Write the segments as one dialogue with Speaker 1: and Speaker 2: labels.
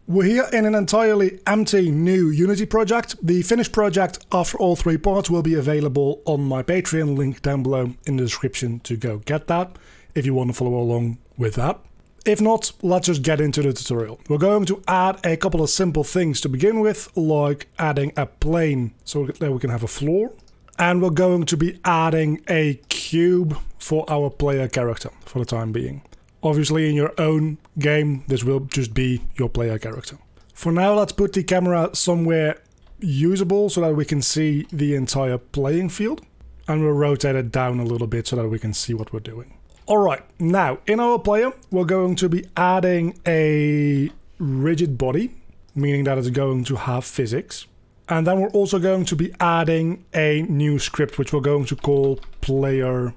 Speaker 1: We're here in an entirely empty new Unity project. The finished project after all 3 parts will be available on my Patreon, link down below in the description to go get that if you want to follow along with that. If not, let's just get into the tutorial. We're going to add a couple of simple things to begin with, like adding a plane so that we can have a floor. And we're going to be adding a cube for our player character for the time being. Obviously, in your own game, this will just be your player character. For now, let's put the camera somewhere usable so that we can see the entire playing field. And we'll rotate it down a little bit so that we can see what we're doing. Alright, now, in our player, we're going to be adding a rigid body, meaning that it's going to have physics. And then we're also going to be adding a new script, which we're going to call player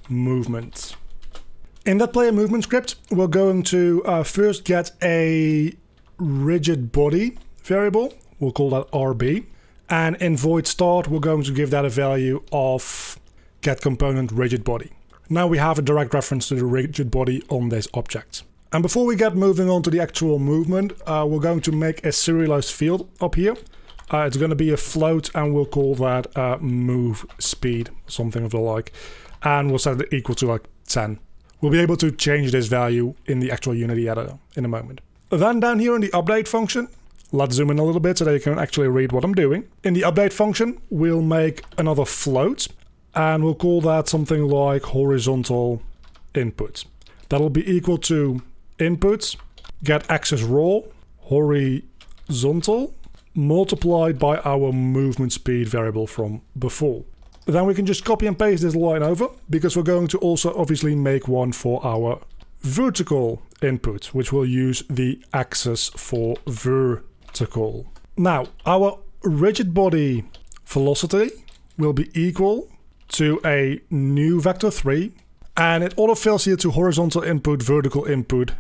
Speaker 1: movement. In that player movement script, we're going to first get a rigid body variable. We'll call that RB. And in void start, we're going to give that a value of get component rigid body. Now we have a direct reference to the rigid body on this object. And before we get moving on to the actual movement, we're going to make a serialized field up here. It's going to be a float, and we'll call that move speed, something of the like. And we'll set it equal to like 10. We'll be able to change this value in the actual Unity editor in a moment. Then down here in the update function, let's zoom in a little bit so that you can actually read what I'm doing. In the update function, we'll make another float, and we'll call that something like horizontal input. That'll be equal to input, get axis raw, horizontal, multiplied by our movement speed variable from before. Then we can just copy and paste this line over, because we're going to also obviously make one for our vertical input, which will use the axis for vertical. Now, our rigid body velocity will be equal to a new vector 3, and it autofills here to horizontal input, vertical input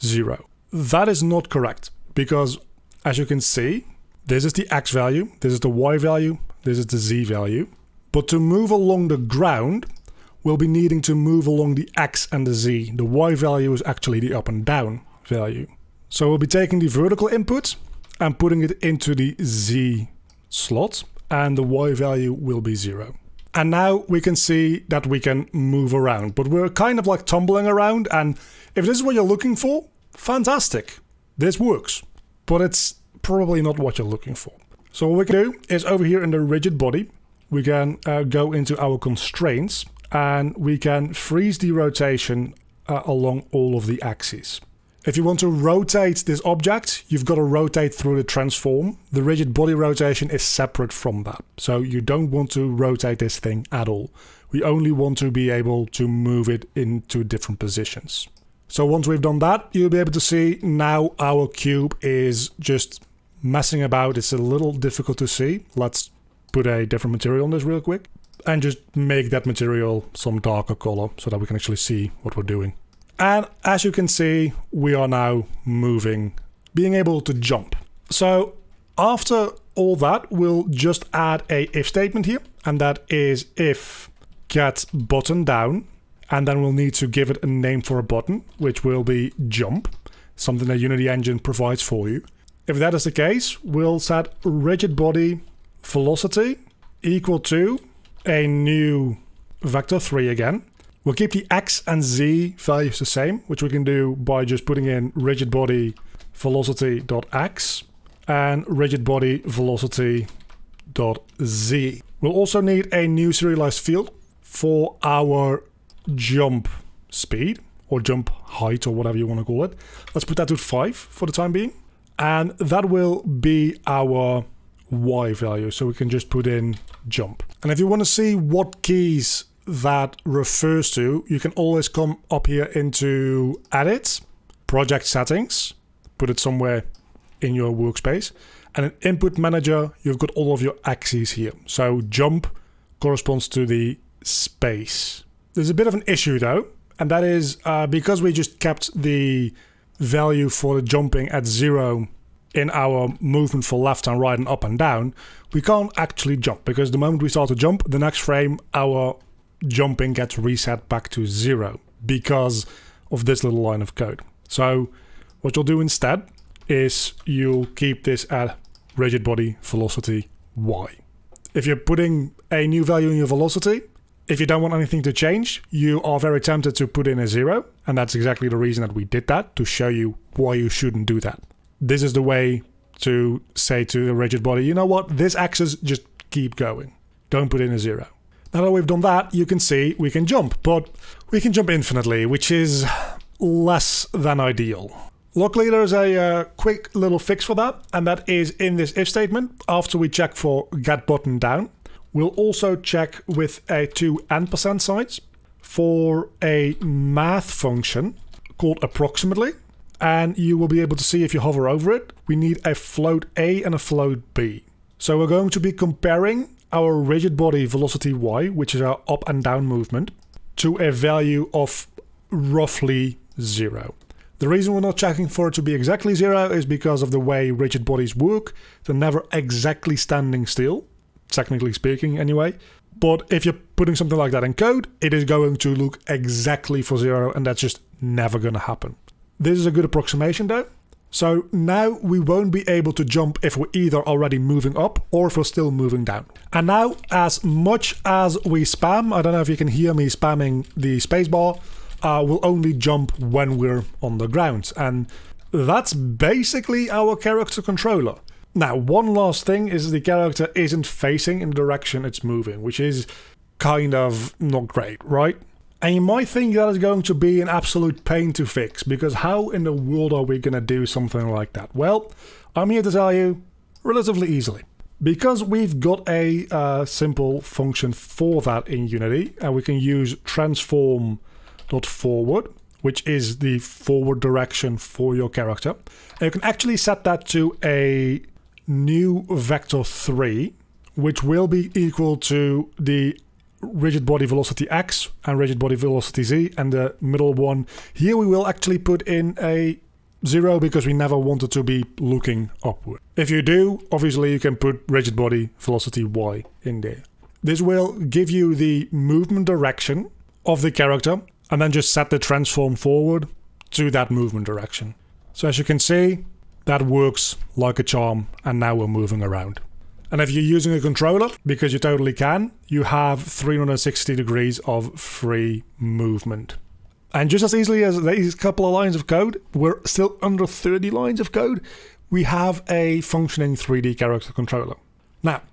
Speaker 1: 0. That is not correct, because as you can see, this is the x value, this is the y value, this is the z value. But to move along the ground, we'll be needing to move along the x and the z. The y value is actually the up and down value. So we'll be taking the vertical input and putting it into the z slot, and the y value will be 0. And now we can see that we can move around, but we're kind of like tumbling around, and if this is what you're looking for, fantastic. This works, but it's probably not what you're looking for. So what we can do is over here in the rigid body, we can go into our constraints, and we can freeze the rotation along all of the axes. If you want to rotate this object, you've got to rotate through the transform. The rigid body rotation is separate from that. So you don't want to rotate this thing at all. We only want to be able to move it into different positions. So once we've done that, you'll be able to see now our cube is just messing about. It's a little difficult to see. Let's put a different material on this real quick and just make that material some darker color so that we can actually see what we're doing. And as you can see, we are now moving, being able to jump. So after all that, we'll just add a if statement here, and that is if get button down, and then we'll need to give it a name for a button, which will be jump, something that Unity Engine provides for you. If that is the case, we'll set rigid body velocity equal to a new vector 3 again. We'll keep the x and z values the same, which we can do by just putting in rigid body velocity.x and rigid body velocity.z. We'll also need a new serialized field for our jump speed or jump height or whatever you want to call it. Let's put that to 5 for the time being. And that will be our y value, so we can just put in jump. And if you want to see what keys that refers to, you can always come up here into edit, project settings, put it somewhere in your workspace, and in input manager you've got all of your axes here. So jump corresponds to the space. There's a bit of an issue though, and that is because we just kept the value for the jumping at 0 in our movement for left and right and up and down, we can't actually jump, because the moment we start to jump, the next frame our jumping gets reset back to 0 because of this little line of code. So what you'll do instead is you'll keep this at rigid body velocity y. If you're putting a new value in your velocity, if you don't want anything to change, you are very tempted to put in a 0, and that's exactly the reason that we did that, to show you why you shouldn't do that. This is the way to say to the rigid body, you know what, this axis, just keep going. Don't put in a 0. Now that we've done that, you can see we can jump, but we can jump infinitely, which is less than ideal. Luckily, there's a quick little fix for that, and that is in this if statement. After we check for get button down, we'll also check with a 2 ampersand signs for a math function called approximately, and you will be able to see if you hover over it, we need a float A and a float B. So we're going to be comparing our rigid body velocity y, which is our up and down movement, to a value of roughly 0. The reason we're not checking for it to be exactly 0 is because of the way rigid bodies work. They're never exactly standing still, technically speaking anyway. But if you're putting something like that in code, it is going to look exactly for 0, and that's just never going to happen. This is a good approximation though. So now we won't be able to jump if we're either already moving up or if we're still moving down. And now, as much as we spam, I don't know if you can hear me spamming the spacebar, we'll only jump when we're on the ground. And that's basically our character controller. Now, one last thing is the character isn't facing in the direction it's moving, which is kind of not great, right? And you might think that is going to be an absolute pain to fix, because how in the world are we going to do something like that? Well, I'm here to tell you, relatively easily. Because we've got a simple function for that in Unity, and we can use transform.forward, which is the forward direction for your character. And you can actually set that to a new vector 3, which will be equal to the rigid body velocity x and rigid body velocity z, and the middle one here we will actually put in a 0 because we never wanted to be looking upward. If you do, obviously you can put rigid body velocity y in there. This will give you the movement direction of the character, and then just set the transform forward to that movement direction. So as you can see, that works like a charm, and now we're moving around. And if you're using a controller, because you totally can, you have 360 degrees of free movement. And just as easily as these couple of lines of code, we're still under 30 lines of code, we have a functioning 3D character controller. Now,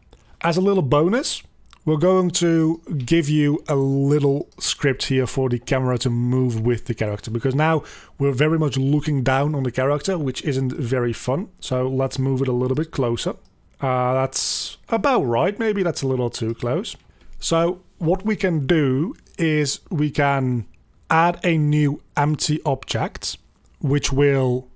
Speaker 1: as a little bonus, we're going to give you a little script here for the camera to move with the character, because now we're very much looking down on the character, which isn't very fun. So let's move it a little bit closer. That's about right. Maybe that's a little too close. So what we can do is we can add a new empty object, which will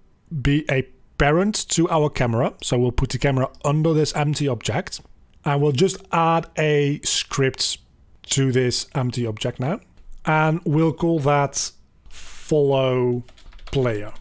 Speaker 1: be a parent to our camera. So we'll put the camera under this empty object, and we'll just add a script to this empty object now. And we'll call that follow player.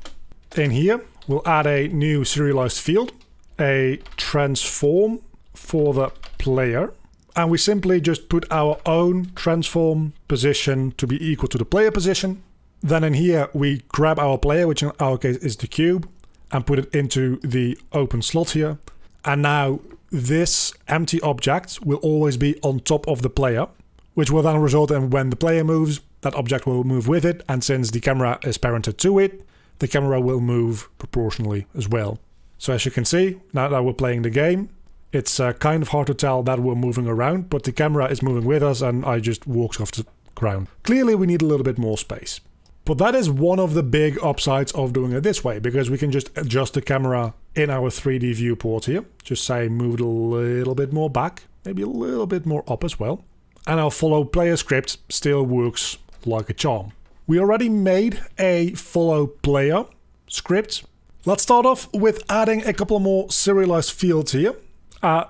Speaker 1: In here, we'll add a new serialized field, a transform for the player, and we simply just put our own transform position to be equal to the player position. Then in here we grab our player, which in our case is the cube, and put it into the open slot here. And now this empty object will always be on top of the player, which will then result in when the player moves, that object will move with it, and since the camera is parented to it, the camera will move proportionally as well. So as you can see, now that we're playing the game, it's kind of hard to tell that we're moving around, but the camera is moving with us and I just walked off the ground. Clearly we need a little bit more space. But that is one of the big upsides of doing it this way, because we can just adjust the camera in our 3D viewport here. Just say move it a little bit more back, maybe a little bit more up as well. And our follow player script still works like a charm. We already made a follow player script. Let's start off with adding a couple more serialized fields here.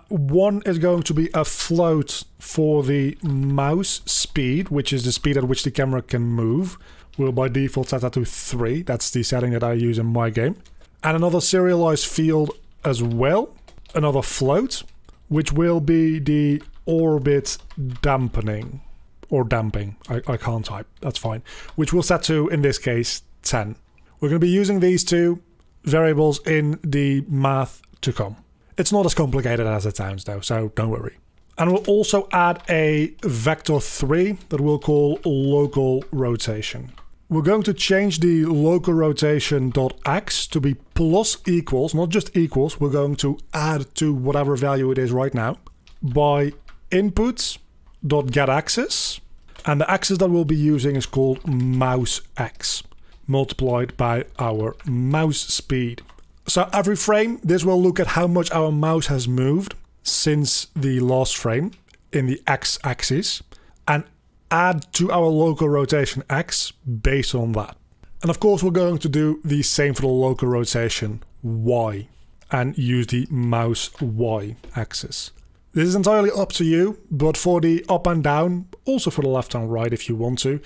Speaker 1: One is going to be a float for the mouse speed, which is the speed at which the camera can move. We'll by default set that to 3. That's the setting that I use in my game. And another serialized field as well, another float, which will be the orbit dampening, or damping. I can't type, that's fine. Which we'll set to, in this case, 10. We're going to be using these two variables in the math to come. It's not as complicated as it sounds though, so don't worry. And we'll also add a vector 3 that we'll call local rotation. We're going to change the local rotation.x to be plus equals, not just equals, we're going to add to whatever value it is right now by inputs.getAxis, and the axis that we'll be using is called mouse x, multiplied by our mouse speed. So every frame, this will look at how much our mouse has moved since the last frame in the x-axis, and add to our local rotation x based on that. And of course we're going to do the same for the local rotation y and use the mouse y axis. This is entirely up to you, but for the up and down, also for the left and right if you want to,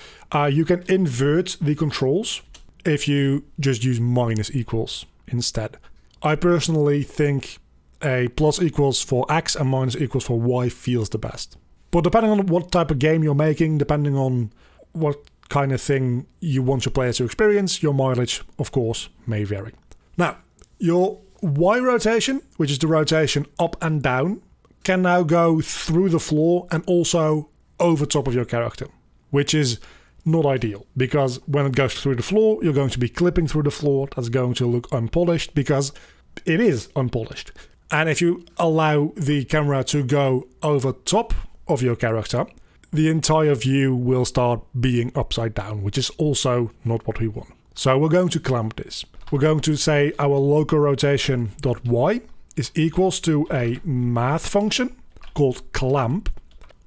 Speaker 1: you can invert the controls if you just use minus equals instead. I personally think a plus equals for x and minus equals for y feels the best. But depending on what type of game you're making, depending on what kind of thing you want your player to experience, your mileage, of course, may vary. Now, your Y rotation, which is the rotation up and down, can now go through the floor and also over top of your character, which is not ideal, because when it goes through the floor, you're going to be clipping through the floor. That's going to look unpolished because it is unpolished. And if you allow the camera to go over top of your character, the entire view will start being upside down, which is also not what we want. So we're going to clamp this. We're going to say our local rotation.y is equals to a math function called clamp,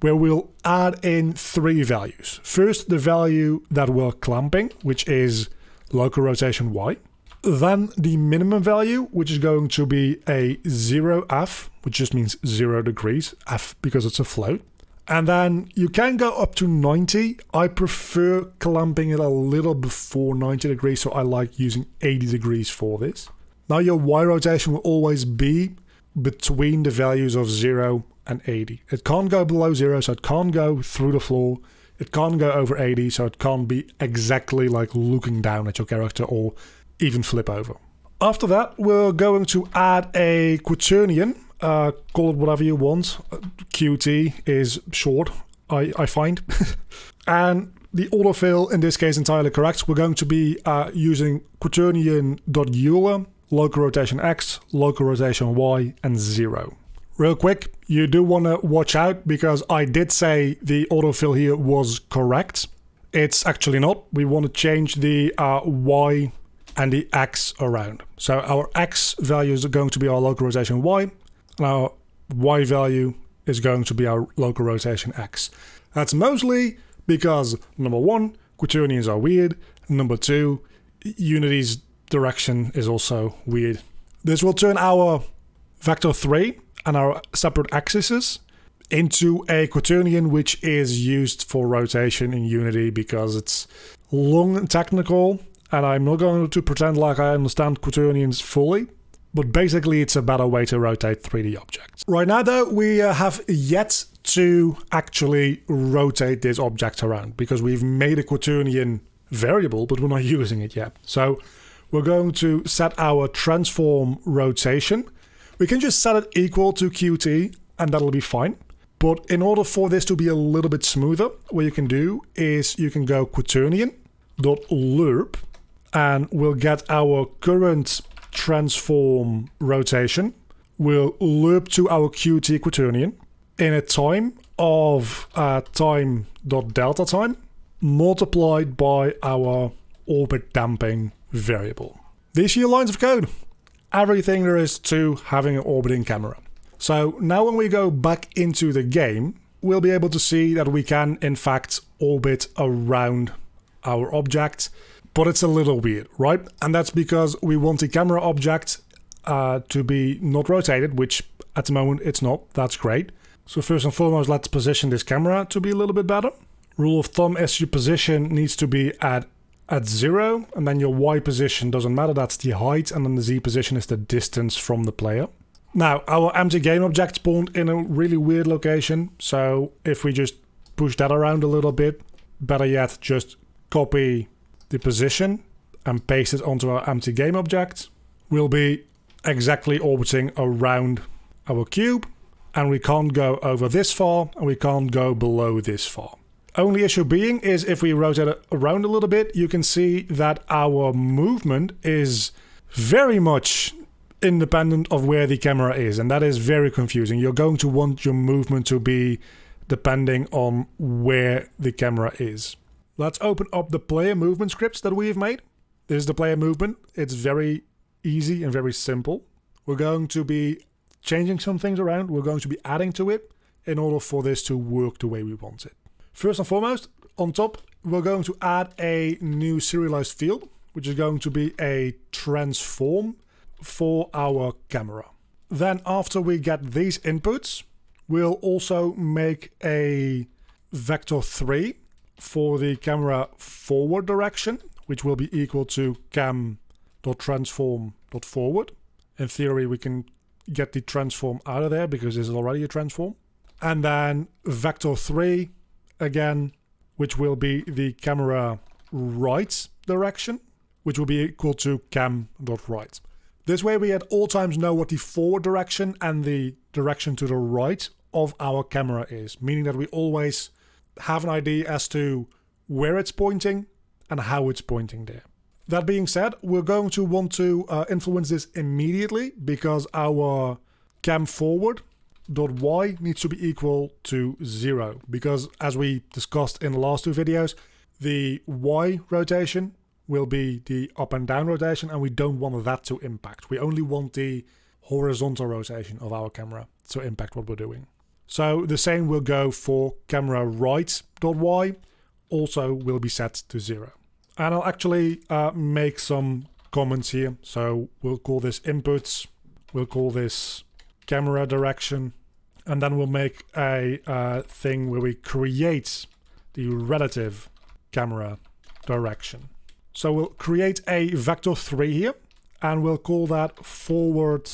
Speaker 1: where we'll add in 3 values. First, the value that we're clamping, which is local rotation y. Then the minimum value, which is going to be a 0f, which just means 0 degrees, f because it's a float. And then you can go up to 90. I prefer clamping it a little before 90 degrees, so I like using 80 degrees for this. Now your Y rotation will always be between the values of 0 and 80. It can't go below 0, so it can't go through the floor. It can't go over 80, so it can't be exactly like looking down at your character or even flip over. After that, we're going to add a quaternion. Call it whatever you want. QT is short, I find. And the autofill in this case entirely correct. We're going to be using quaternion.euler, local rotation x, local rotation y, and 0. Real quick, you do want to watch out because I did say the autofill here was correct. It's actually not. We want to change the y and the x around. So our x values are going to be our local rotation y, and our y value is going to be our local rotation x. That's mostly because, number 1, quaternions are weird, and number 2, Unity's direction is also weird. This will turn our vector 3 and our separate axes into a quaternion, which is used for rotation in Unity because it's long and technical, and I'm not going to pretend like I understand quaternions fully, but basically it's a better way to rotate 3D objects. Right now though, we have yet to actually rotate this object around because we've made a quaternion variable, but we're not using it yet. So we're going to set our transform rotation. We can just set it equal to QT and that'll be fine. But in order for this to be a little bit smoother, what you can do is you can go quaternion.lerp and we'll get our current transform rotation. We'll lerp to our QT quaternion in a time of time.delta time multiplied by our orbit damping variable. These are your lines of code. Everything there is to having an orbiting camera. So now when we go back into the game, we'll be able to see that we can in fact orbit around our object, but it's a little weird, right? And that's because we want the camera object to be not rotated, which at the moment it's not. That's great. So first and foremost, let's position this camera to be a little bit better. Rule of thumb is your position needs to be at 0, and then your Y position doesn't matter, that's the height, and then the Z position is the distance from the player. Now, our empty game object spawned in a really weird location, so if we just push that around a little bit, better yet, just copy the position and paste it onto our empty game object. will be exactly orbiting around our cube, and we can't go over this far and we can't go below this far. Only issue being is if we rotate it around a little bit, you can see that our movement is very much independent of where the camera is, and that is very confusing. You're going to want your movement to be depending on where the camera is. Let's open up the player movement scripts that we have made. This is the player movement. It's very easy and very simple. We're going to be changing some things around. We're going to be adding to it in order for this to work the way we want it. First and foremost, on top, we're going to add a new serialized field, which is going to be a transform for our camera. Then after we get these inputs, we'll also make a vector 3 for the camera forward direction, which will be equal to cam.transform.forward. In theory, we can get the transform out of there because this is already a transform. And then vector 3 again, which will be the camera right direction, which will be equal to cam.right. This way we at all times know what the forward direction and the direction to the right of our camera is, meaning that we always have an idea as to where it's pointing and how it's pointing there. That being said, we're going to want to influence this immediately because our cam forward.y needs to be equal to 0, because as we discussed in the last two videos, the y rotation will be the up and down rotation, and we don't want that to impact. We only want the horizontal rotation of our camera to impact what we're doing. So the same will go for camera right.y, also will be set to 0. And I'll actually make some comments here. So we'll call this inputs, we'll call this camera direction, and then we'll make a thing where we create the relative camera direction. So we'll create a vector 3 here, and we'll call that forward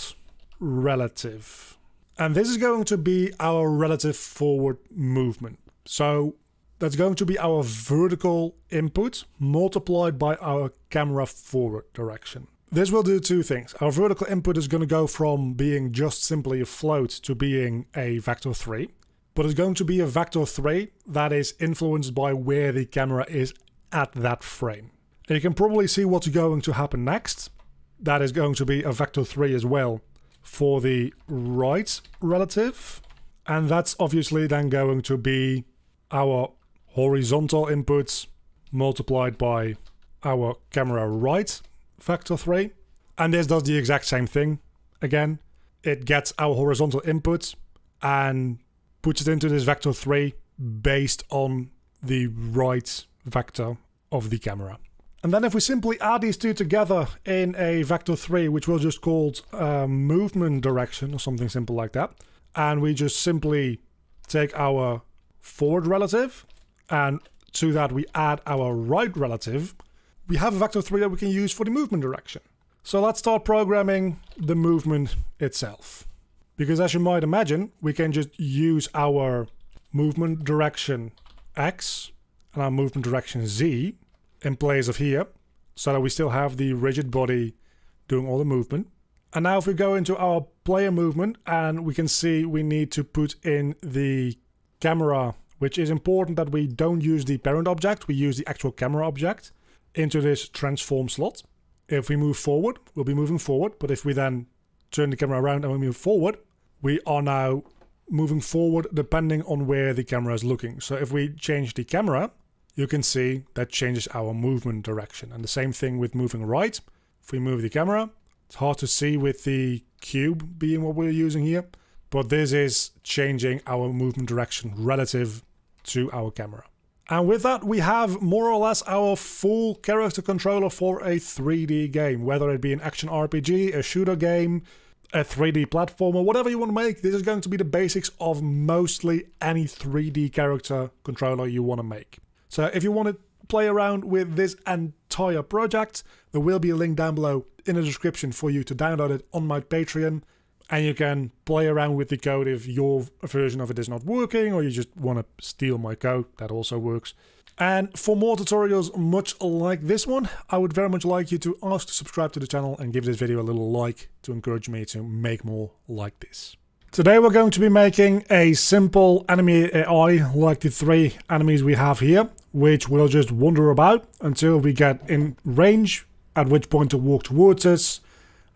Speaker 1: relative. And this is going to be our relative forward movement. So that's going to be our vertical input multiplied by our camera forward direction. This will do two things. Our vertical input is going to go from being just simply a float to being a vector 3, but it's going to be a vector 3 that is influenced by where the camera is at that frame. And you can probably see what's going to happen next. That is going to be a vector 3 as well for the right relative. And that's obviously then going to be our horizontal inputs multiplied by our camera right vector 3. And this does the exact same thing. Again, it gets our horizontal inputs and puts it into this vector 3 based on the right vector of the camera. And then if we simply add these two together in a vector 3, which we'll just call movement direction or something simple like that, and we just simply take our forward relative, and to that we add our right relative, we have a vector 3 that we can use for the movement direction. So let's start programming the movement itself. Because as you might imagine, we can just use our movement direction X and our movement direction Z in place of here, so that we still have the rigid body doing all the movement. And now if we go into our player movement, and we can see we need to put in the camera, which is important that we don't use the parent object, we use the actual camera object, into this transform slot. If we move forward, we'll be moving forward, but if we then turn the camera around and we move forward, we are now moving forward depending on where the camera is looking. So if we change the camera, you can see that changes our movement direction. And the same thing with moving right. If we move the camera, it's hard to see with the cube being what we're using here, but this is changing our movement direction relative to our camera. And with that, we have more or less our full character controller for a 3D game, whether it be an action RPG, a shooter game, a 3D platformer, whatever you want to make. This is going to be the basics of mostly any 3D character controller you want to make. So if you want to play around with this entire project, there will be a link down below in the description for you to download it on my Patreon. and you can play around with the code if your version of it is not working or you just want to steal my code. That also works. And for more tutorials much like this one, I would very much like you to ask to subscribe to the channel and give this video a little like to encourage me to make more like this. Today we're going to be making a simple enemy AI like the 3 enemies we have here, which will just wander about until we get in range, at which point to walk towards us,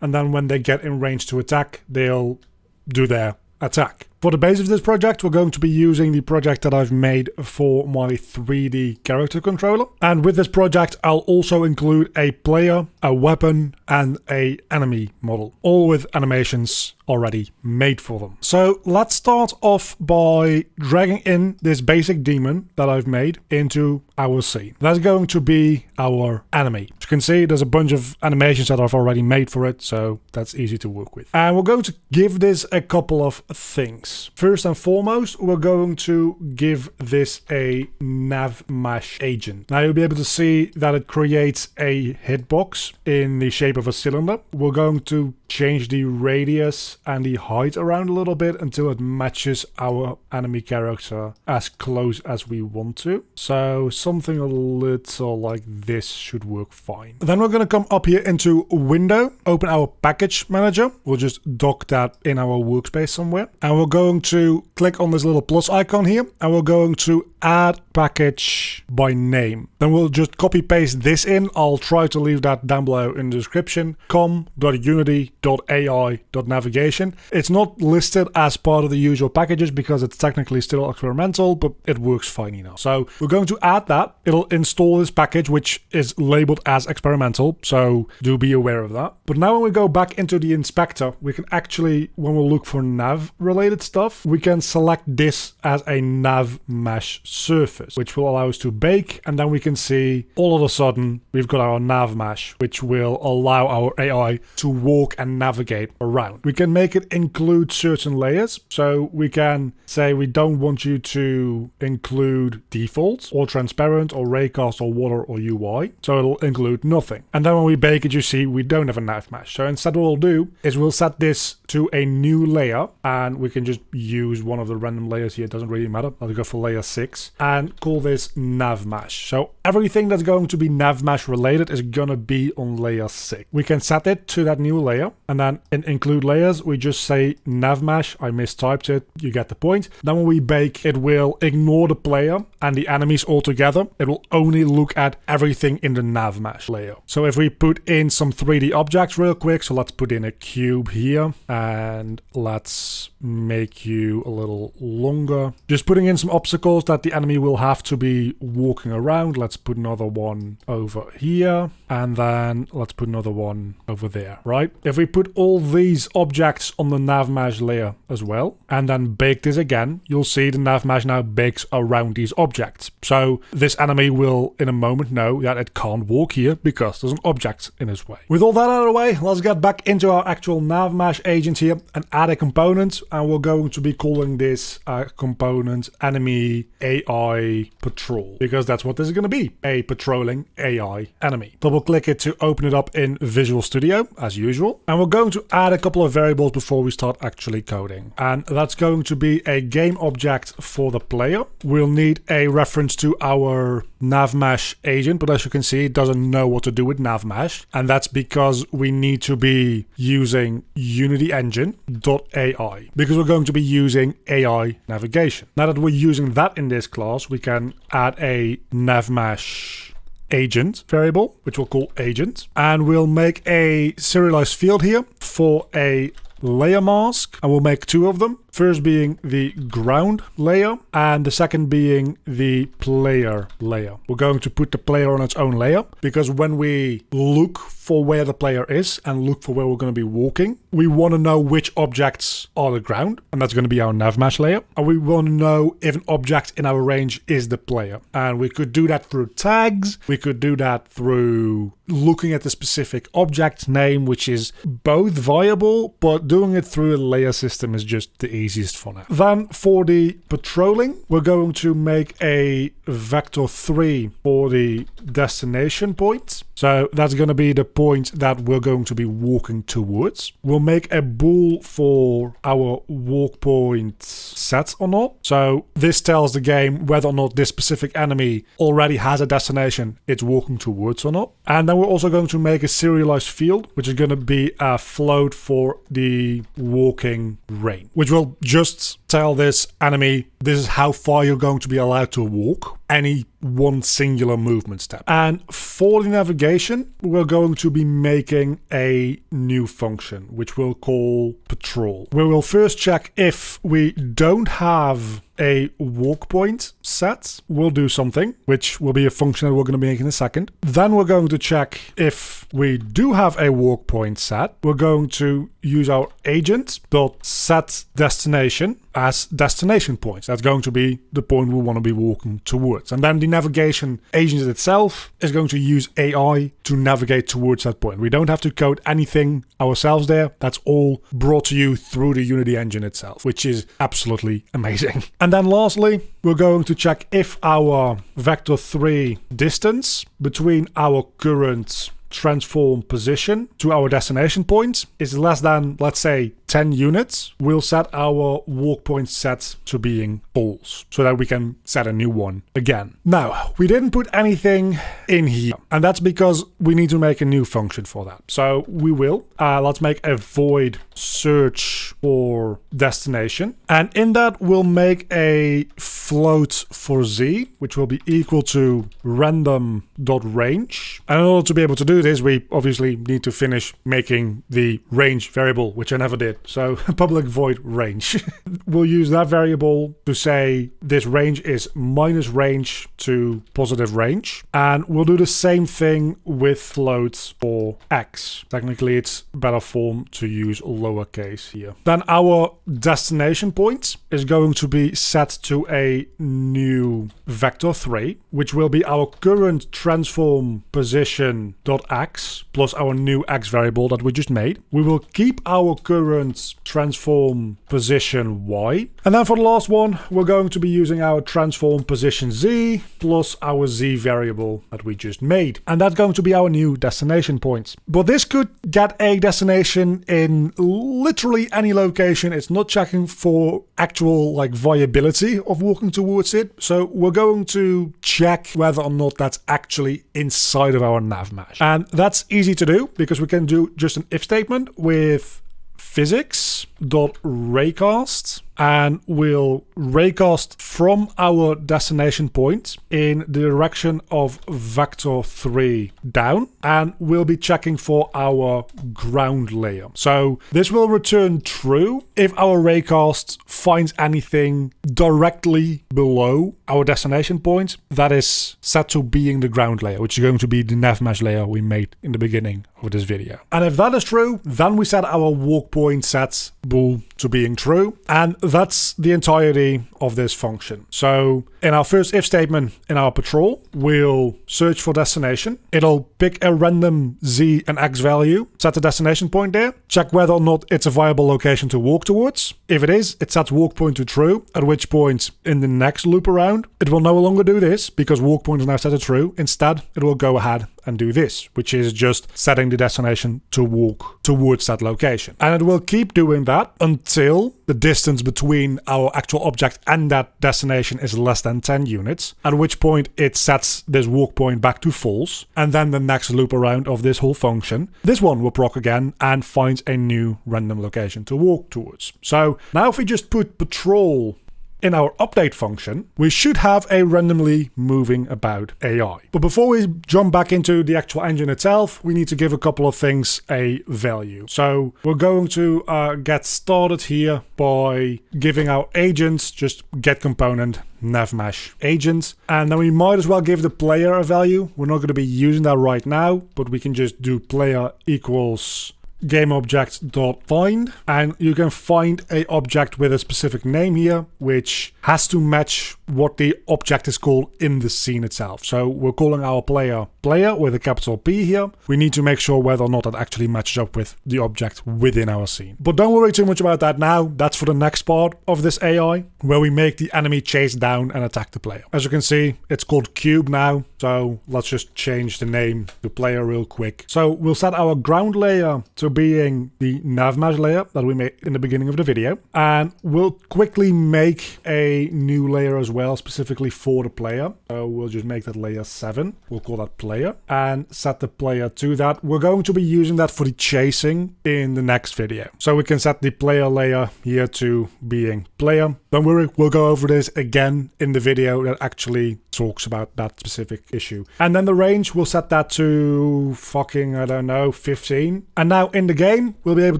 Speaker 1: and then when they get in range to attack, they'll do their attack. For the base of this project, we're going to be using the project that I've made for my 3D character controller. And with this project, I'll also include a player, a weapon, and an enemy model, all with animations already made for them. So let's start off by dragging in this basic demon that I've made into our scene. That's going to be our enemy. As you can see, there's a bunch of animations that I've already made for it, so that's easy to work with. And we're going to give this a couple of things. First and foremost, we're going to give this a NavMesh agent. Now you'll be able to see that it creates a hitbox in the shape of a cylinder. We're going to change the radius and the height around a little bit until it matches our enemy character as close as we want to. So something a little like this should work fine. Then we're going to come up here into Window, open our package manager. We'll just dock that in our workspace somewhere. And we're going to click on this little plus icon here, and we're going to add package by name. Then we'll just copy paste this in. I'll try to leave that down below in the description. com.unity.ai.navigation. It's not listed as part of the usual packages because it's technically still experimental, but it works fine enough. So we're going to add that. It'll install this package, which is labeled as experimental, so do be aware of that. But now when we go back into the inspector, we can actually, when we look for nav related stuff, we can select this as a NavMesh surface, which will allow us to bake, and then we can see all of a sudden we've got our NavMesh, which will allow our AI to walk and navigate around. We can make it include certain layers, so we can say we don't want you to include defaults or transparent or raycast or water or UI, so it'll include nothing. And then when we bake it, you see we don't have a NavMesh. So instead what we'll do is we'll set this to a new layer, and we can just use one of the random layers here. It doesn't really matter. I'll go for layer 6 and call this NavMesh. So everything that's going to be NavMesh related is gonna be on layer 6. We can set it to that new layer, and then in include layers we just say NavMesh. I mistyped it, you get the point. Then when we bake, it will ignore the player and the enemies altogether. It will only look at everything in the NavMesh layer. So if we put in some 3D objects real quick, so let's put in a cube here and let's make you a little longer. Just putting in some obstacles that the enemy will have to be walking around. Let's put another one over here, and then let's put another one over there, right? If we put all these objects on the NavMesh layer as well, and then bake this again, you'll see the NavMesh now bakes around these objects. So this enemy will in a moment know that it can't walk here because there's an object in his way. With all that out of the way, let's get back into our actual NavMesh agent here and add a component, and we're going to be calling this component enemy AI patrol, because that's what this is going to be, a patrolling AI enemy. Double click it to open it up in Visual Studio as usual, and we're going to add a couple of variables before we start actually coding, and that's going to be a game object for the player. We'll need a reference to our NavMesh agent, but as you can see it doesn't know what to do with NavMesh, and that's because we need to be using Unity Engine.ai, because we're going to be using AI navigation. Now that we're using that in this class, we can add a NavMesh agent variable, which we'll call agent, and we'll make a serialized field here for a layer mask, and we'll make 2 of them. First being the ground layer and the second being the player layer. We're going to put the player on its own layer because when we look for where the player is and look for where we're going to be walking, we want to know which objects are the ground, and that's going to be our NavMesh layer. And we want to know if an object in our range is the player. And we could do that through tags. We could do that through looking at the specific object name, which is both viable, but doing it through a layer system is just the easiest for now. Then for the patrolling, we're going to make a vector 3 for the destination point. So that's going to be the point that we're going to be walking towards. We'll make a bool for our walk point set or not. So this tells the game whether or not this specific enemy already has a destination it's walking towards or not. And then we're also going to make a serialized field, which is going to be a float for the walking range, which will just tell this enemy this is how far you're going to be allowed to walk, any one singular movement step. And for the navigation, we're going to be making a new function, which we'll call patrol. We will first check if we don't have a walk point set. We'll do something, which will be a function that we're going to make in a second. Then we're going to check if we do have a walk point set. We're going to use our agent.setDestination as destination points. That's going to be the point we want to be walking towards. And then the navigation agent itself is going to use AI to navigate towards that point. We don't have to code anything ourselves there. That's all brought to you through the Unity engine itself, which is absolutely amazing. And then lastly, we're going to check if our vector 3 distance between our current transform position to our destination point is less than, let's say, 10 units. We'll set our walk point set to being false so that we can set a new one again. Now, we didn't put anything in here, and that's because we need to make a new function for that. So we will. Let's make a void search for destination. And in that, we'll make a float for z, which will be equal to random.range. And in order to be able to do this, we obviously need to finish making the range variable, which I never did. So public void range. We'll use that variable to say this range is minus range to positive range. And we'll do the same thing with floats for x. Technically, it's better form to use lowercase here. Then our destination point is going to be set to a new vector 3, which will be our current transform position.x plus our new x variable that we just made. We will keep our current transform position y. And then for the last one, we're going to be using our transform position z plus our z variable that we just made. And that's going to be our new destination point. But this could get a destination in literally any location. It's not checking for actual viability of walking towards it. So we're going to check whether or not that's actually inside of our nav mesh. And that's easy to do because we can do just an if statement with physics.raycast, and we'll raycast from our destination point in the direction of vector 3 down, and we'll be checking for our ground layer. So this will return true if our raycast finds anything directly below our destination point that is set to being the ground layer, which is going to be the nav mesh layer we made in the beginning of this video. And if that is true, then we set our walk point set bool to being true, and that's the entirety of this function. So in our first if statement in our patrol, we'll search for destination. It'll pick a random z and x value, set the destination point there, check whether or not it's a viable location to walk towards. If it is, it sets walk point to true, at which point in the next loop around, it will no longer do this because walk point is now set to true. Instead, it will go ahead and do this, which is just setting the destination to walk towards that location. And it will keep doing that until the distance between our actual object and that destination is less than 10 units, at which point it sets this walk point back to false. And then the next loop around of this whole function, this one will proc again and finds a new random location to walk towards. So now if we just put patrol in our update function, we should have a randomly moving about AI. But before we jump back into the actual engine itself, we need to give a couple of things a value. So we're going to get started here by giving our agents just get component navmesh agent, and then we might as well give the player a value. We're not going to be using that right now, but we can just do player equals GameObject.find, and you can find a object with a specific name here, which has to match what the object is called in the scene itself. So we're calling our player with a capital P here. We need to make sure whether or not that actually matches up with the object within our scene. But don't worry too much about that now. That's for the next part of this AI, where we make the enemy chase down and attack the player. As you can see, it's called Cube now. So let's just change the name to player real quick. So we'll set our ground layer to being the navmesh layer that we made in the beginning of the video. And we'll quickly make a new layer as well, specifically for the player. So we'll just make that layer 7. We'll call that player and set the player to that. We're going to be using that for the chasing in the next video. So we can set the player layer here to being player. Don't worry, we'll go over this again in the video that actually talks about that specific issue. And then the range, we'll set that to fucking, I don't know, 15. And now in the game, we'll be able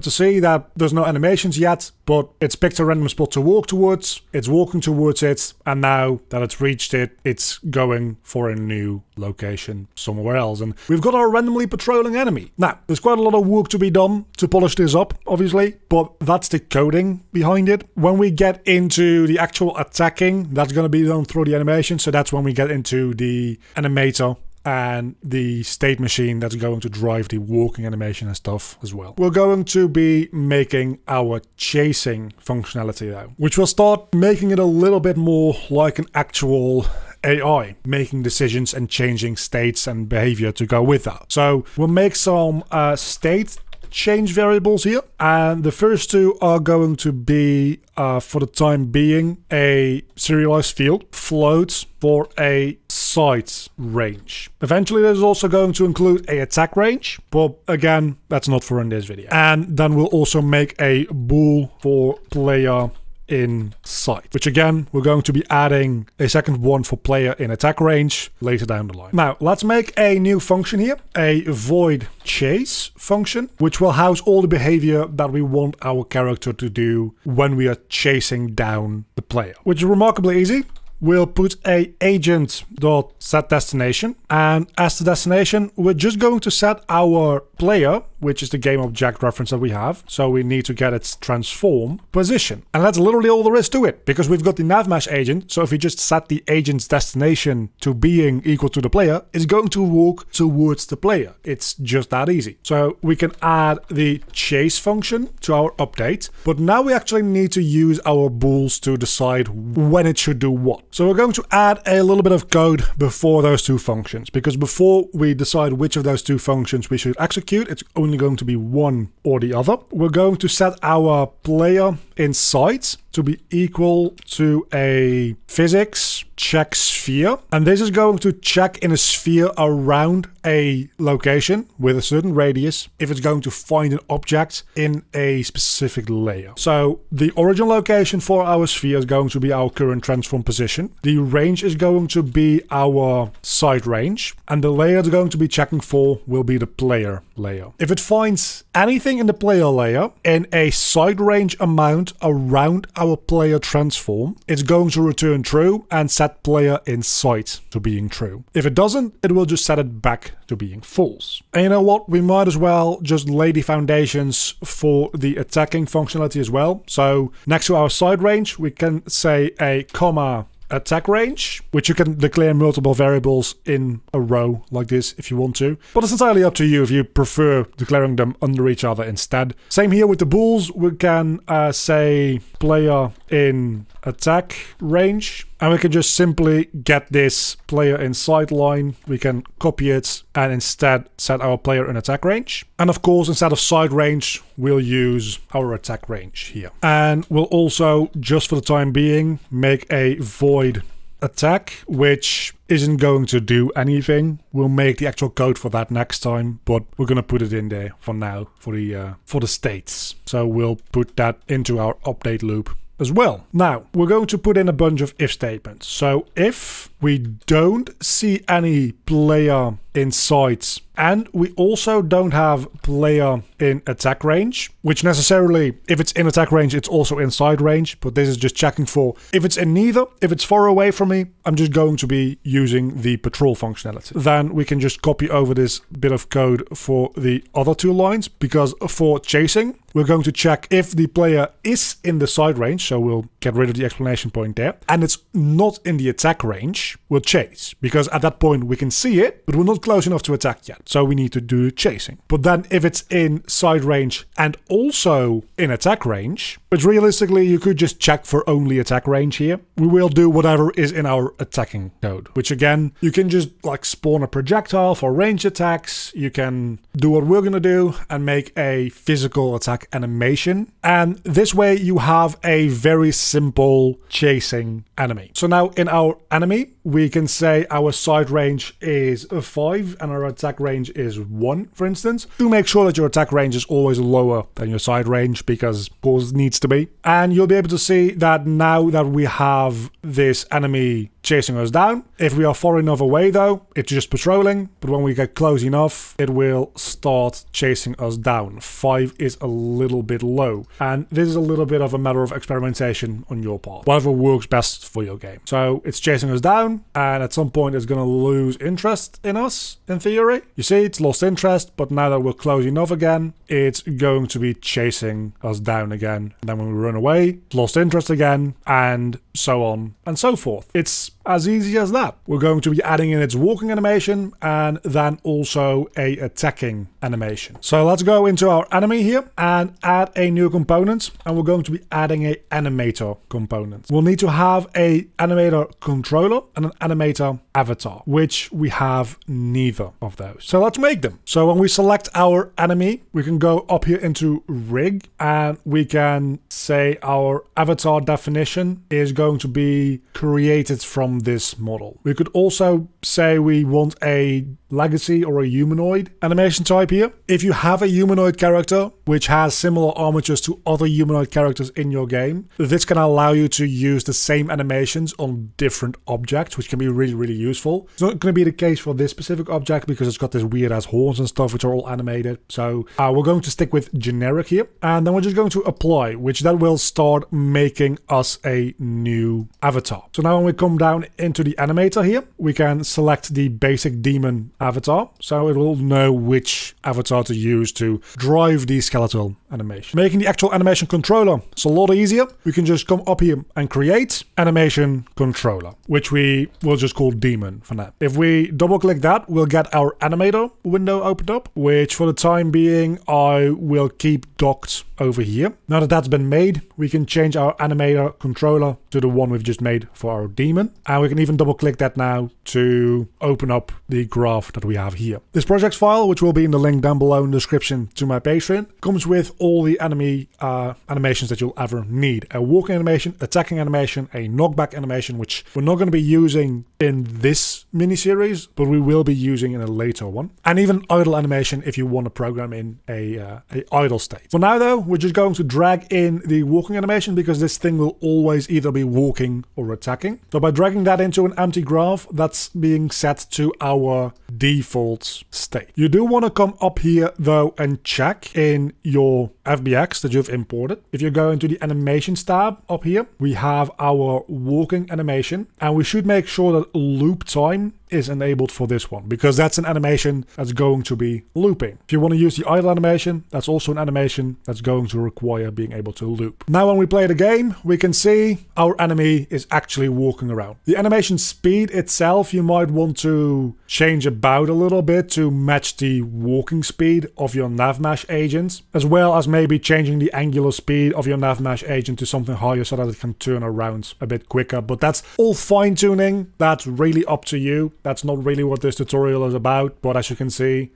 Speaker 1: to see that there's no animations yet, but it's picked a random spot to walk towards, it's walking towards it, and now that it's reached it, it's going for a new location somewhere else. And we've got our randomly patrolling enemy. Now, there's quite a lot of work to be done to polish this up, obviously, but that's the coding behind it. When we get into the actual attacking, that's going to be done through the animation, so that's when we get into the animator and the state machine that's going to drive the walking animation and stuff as well. We're going to be making our chasing functionality though, which will start making it a little bit more like an actual AI, making decisions and changing states and behavior to go with that. So we'll make some state change variables here, and the first two are going to be for the time being a serialized field float for a sight range. Eventually there's also going to include a attack range, but again that's not for in this video. And then we'll also make a bool for player in sight, which again we're going to be adding a second one for player in attack range later down the line. Now let's make a new function here, a void chase function, which will house all the behavior that we want our character to do when we are chasing down the player, which is remarkably easy. We'll put a agent.setDestination, and as the destination, we're just going to set our player, which is the game object reference that we have. So we need to get its transform position. And that's literally all there is to it, because we've got the navmesh agent. So if we just set the agent's destination to being equal to the player, it's going to walk towards the player. It's just that easy. So we can add the chase function to our update, but now we actually need to use our bools to decide when it should do what. So we're going to add a little bit of code before those two functions, because before we decide which of those two functions we should execute, it's only going to be one or the other. We're going to set our player in sight to be equal to a physics check sphere, and this is going to check in a sphere around a location with a certain radius if it's going to find an object in a specific layer. So the origin location for our sphere is going to be our current transform position. The range is going to be our sight range, and the layer it's going to be checking for will be the player layer. If it finds anything in the player layer in a sight range amount around our player transform, it's going to return true and set player in sight to being true. If it doesn't, it will just set it back to being false. And you know what? We might as well just lay the foundations for the attacking functionality as well. So next to our sight range, we can say a comma attack range, which you can declare multiple variables in a row like this if you want to. But it's entirely up to you if you prefer declaring them under each other instead. Same here with the bools. We can say player in attack range, and we can just simply get this player in sight line. We can copy it and instead set our player in attack range. And of course, instead of sight range, we'll use our attack range here. And we'll also, just for the time being, make a void attack, which isn't going to do anything. We'll make the actual code for that next time, but we're gonna put it in there for now for the states. So we'll put that into our update loop as well. Now, we're going to put in a bunch of if statements. So if we don't see any player in sight And we also don't have player in attack range, which necessarily, if it's in attack range, it's also inside range. But this is just checking for if it's in neither. If it's far away from me, I'm just going to be using the patrol functionality. Then we can just copy over this bit of code for the other two lines, because for chasing, we're going to check if the player is in the side range, so we'll get rid of the exclamation point there, and it's not in the attack range, we'll chase, because at that point we can see it, but we're not close enough to attack yet, so we need to do chasing. But then if it's in side range and also in attack range, which realistically you could just check for only attack range here, we will do whatever is in our attacking code, which again, you can just like spawn a projectile for range attacks, you can do what we're gonna do and make a physical attack animation, and this way you have a very simple chasing enemy. So now in our enemy, we can say our side range is 5 and our attack range is 1, for instance. Do make sure that your attack range is always lower than your side range, because of course it needs to be. And you'll be able to see that now that we have this enemy chasing us down, if we are far enough away though, it's just patrolling, but when we get close enough, it will start chasing us down. 5 is a little bit low, and this is a little bit of a matter of experimentation on your part, whatever works best for your game. So it's chasing us down, and at some point it's going to lose interest in us, in theory. You see, it's lost interest, but now that we're close enough again, it's going to be chasing us down again. And then when we run away, lost interest again, and so on and so forth. It's as easy as that. We're going to be adding in its walking animation and then also a attacking animation. So let's go into our enemy here and add a new component, and we're going to be adding a animator component. We'll need to have a animator controller and an animator avatar, which we have neither of those. So let's make them. So when we select our enemy, we can go up here into rig, and we can say our avatar definition is going to be created from this model. We could also say we want a legacy or a humanoid animation type here. If you have a humanoid character which has similar armatures to other humanoid characters in your game, this can allow you to use the same animations on different objects, which can be really, really useful. It's not going to be the case for this specific object because it's got this weird ass horns and stuff which are all animated. So we're going to stick with generic here, and then we're just going to apply, which that will start making us a new avatar. So now when we come down into the animator here, we can select the basic demon avatar, so it will know which avatar to use to drive the skeletal animation. Making the actual animation controller is a lot easier. We can just come up here and create animation controller, which we will just call demon for now. If we double click that, we'll get our animator window opened up, which for the time being I will keep docked over here. Now that that's been made, we can change our animator controller to the one we've just made for our demon, and we can even double click that now to open up the graph that we have here. This projects file, which will be in the link down below in the description to my Patreon, comes with all the enemy animations that you'll ever need. A walking animation, attacking animation, a knockback animation, which we're not going to be using in this mini-series, but we will be using in a later one, and even idle animation if you want to program in a idle state. For now though, we're just going to drag in the walking animation because this thing will always either be walking or attacking. So by dragging that into an empty graph, that's being set to our default state. You do want to come up here though and check in your FBX that you've imported. If you go into the animations tab up here, we have our walking animation, and we should make sure that loop time is enabled for this one, because that's an animation that's going to be looping. If you want to use the idle animation, that's also an animation that's going to require being able to loop. Now when we play the game, we can see our enemy is actually walking around. The animation speed itself, you might want to change about a little bit to match the walking speed of your NavMesh agent, as well as maybe changing the angular speed of your NavMesh agent to something higher so that it can turn around a bit quicker. But that's all fine tuning. That's really up to you. That's not really what this tutorial is about, but as you can see,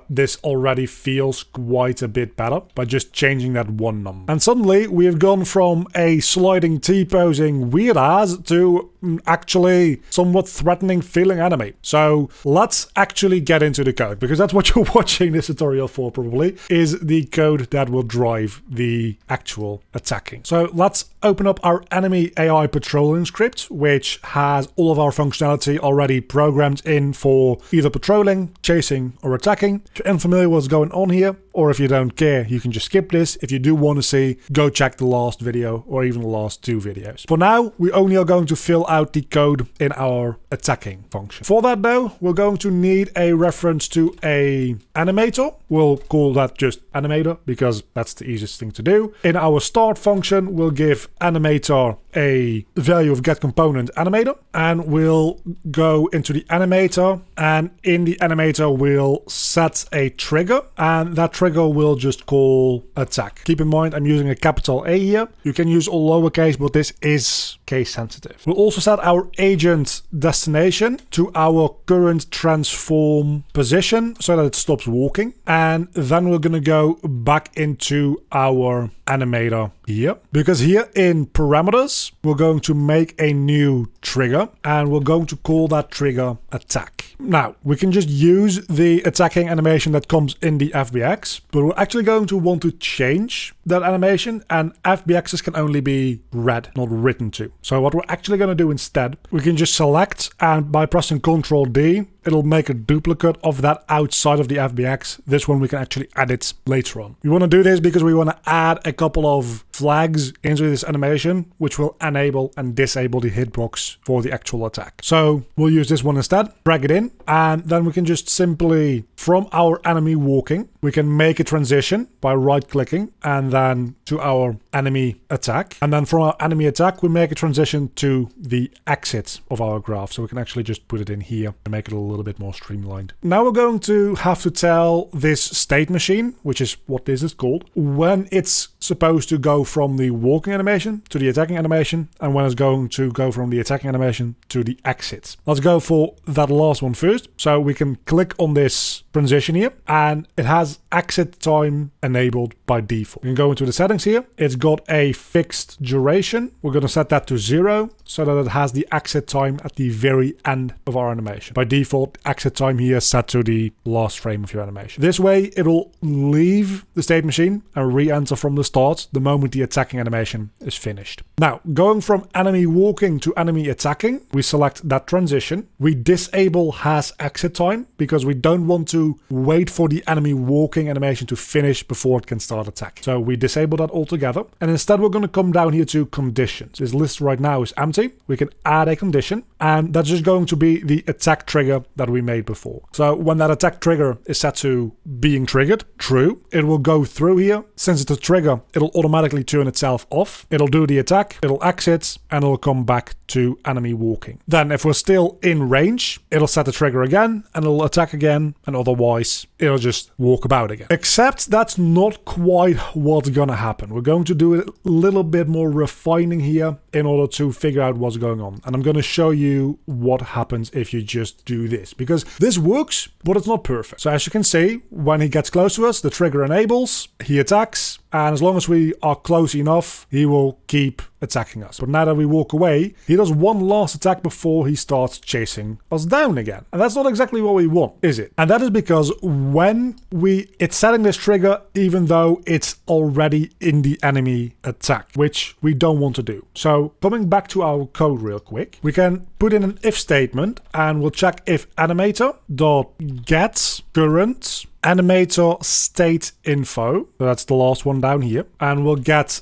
Speaker 1: this already feels quite a bit better by just changing that one number. And suddenly we have gone from a sliding T-posing weird ass to actually somewhat threatening feeling enemy. So let's actually get into the code, because that's what you're watching this tutorial for probably, is the code that will drive the actual attacking. So let's open up our enemy AI patrolling script, which has all of our functionality already programmed in for either patrolling, chasing, or attacking. If you're unfamiliar with what's going on here, or if you don't care, you can just skip this. If you do want to see, go check the last video or even the last 2 videos. For now, we only are going to fill out the code in our attacking function. For that though, we're going to need a reference to a animator. We'll call that just animator because that's the easiest thing to do. In our start function, we'll give animator a value of getComponent animator, and we'll go into the animator, and in the animator we'll set a trigger, and that trigger will just call attack. Keep in mind I'm using a capital A here. You can use all lowercase, but this is case sensitive. We'll also set our agent destination to our current transform position so that it stops walking, and then we're gonna go back into our animator here, because here in parameters we're going to make a new trigger, and we're going to call that trigger attack. Now we can just use the attacking animation that comes in the FBX, but we're actually going to want to change that animation, and FBXs can only be read, not written to. So what we're actually going to do instead, we can just select, and by pressing Ctrl D, it'll make a duplicate of that outside of the FBX. This one we can actually edit later on. We want to do this because we want to add a couple of flags into this animation, which will enable and disable the hitbox for the actual attack. So we'll use this one instead, drag it in, and then we can just simply, from our enemy walking, we can make a transition by right-clicking and then to our enemy attack. And then from our enemy attack, we make a transition to the exit of our graph. So we can actually just put it in here and make it a little bit more streamlined. Now we're going to have to tell this state machine, which is what this is called, when it's supposed to go from the walking animation to the attacking animation, and when it's going to go from the attacking animation to the exit. Let's go for that last one first. So we can click on this transition here, and it has exit time enabled by default. We can go into the settings here. It's got a fixed duration. We're going to set that to 0 so that it has the exit time at the very end of our animation. By default, exit time here is set to the last frame of your animation. This way, it'll leave the state machine and re-enter from the start the moment the attacking animation is finished. Now, going from enemy walking to enemy attacking, we select that transition. We disable has exit time because we don't want to wait for the enemy walking animation to finish before it can start attacking. So we disable that altogether. And instead, we're going to come down here to conditions. This list right now is empty. We can add a condition, and that's just going to be the attack trigger that we made before. So when that attack trigger is set to being triggered, true, it will go through here. Since it's a trigger, it'll automatically turn itself off. It'll do the attack, it'll exit, and it'll come back to enemy walking. Then if we're still in range, it'll set the trigger again, and it'll attack again, and otherwise it'll just walk about again. Except that's not quite what's gonna happen. We're going to do a little bit more refining here in order to figure out what's going on. And I'm going to show you what happens if you just do this, because this works, but it's not perfect. So as you can see, when he gets close to us, the trigger enables, he attacks, and as long as we are close enough, he will keep attacking us. But now that we walk away, he does one last attack before he starts chasing us down again. And that's not exactly what we want, is it? And that is because when it's setting this trigger, even though it's already in the enemy attack, which we don't want to do. So coming back to our code real quick, we can put in an if statement, and we'll check if animator.get current animator state info. So that's the last one down here. And we'll get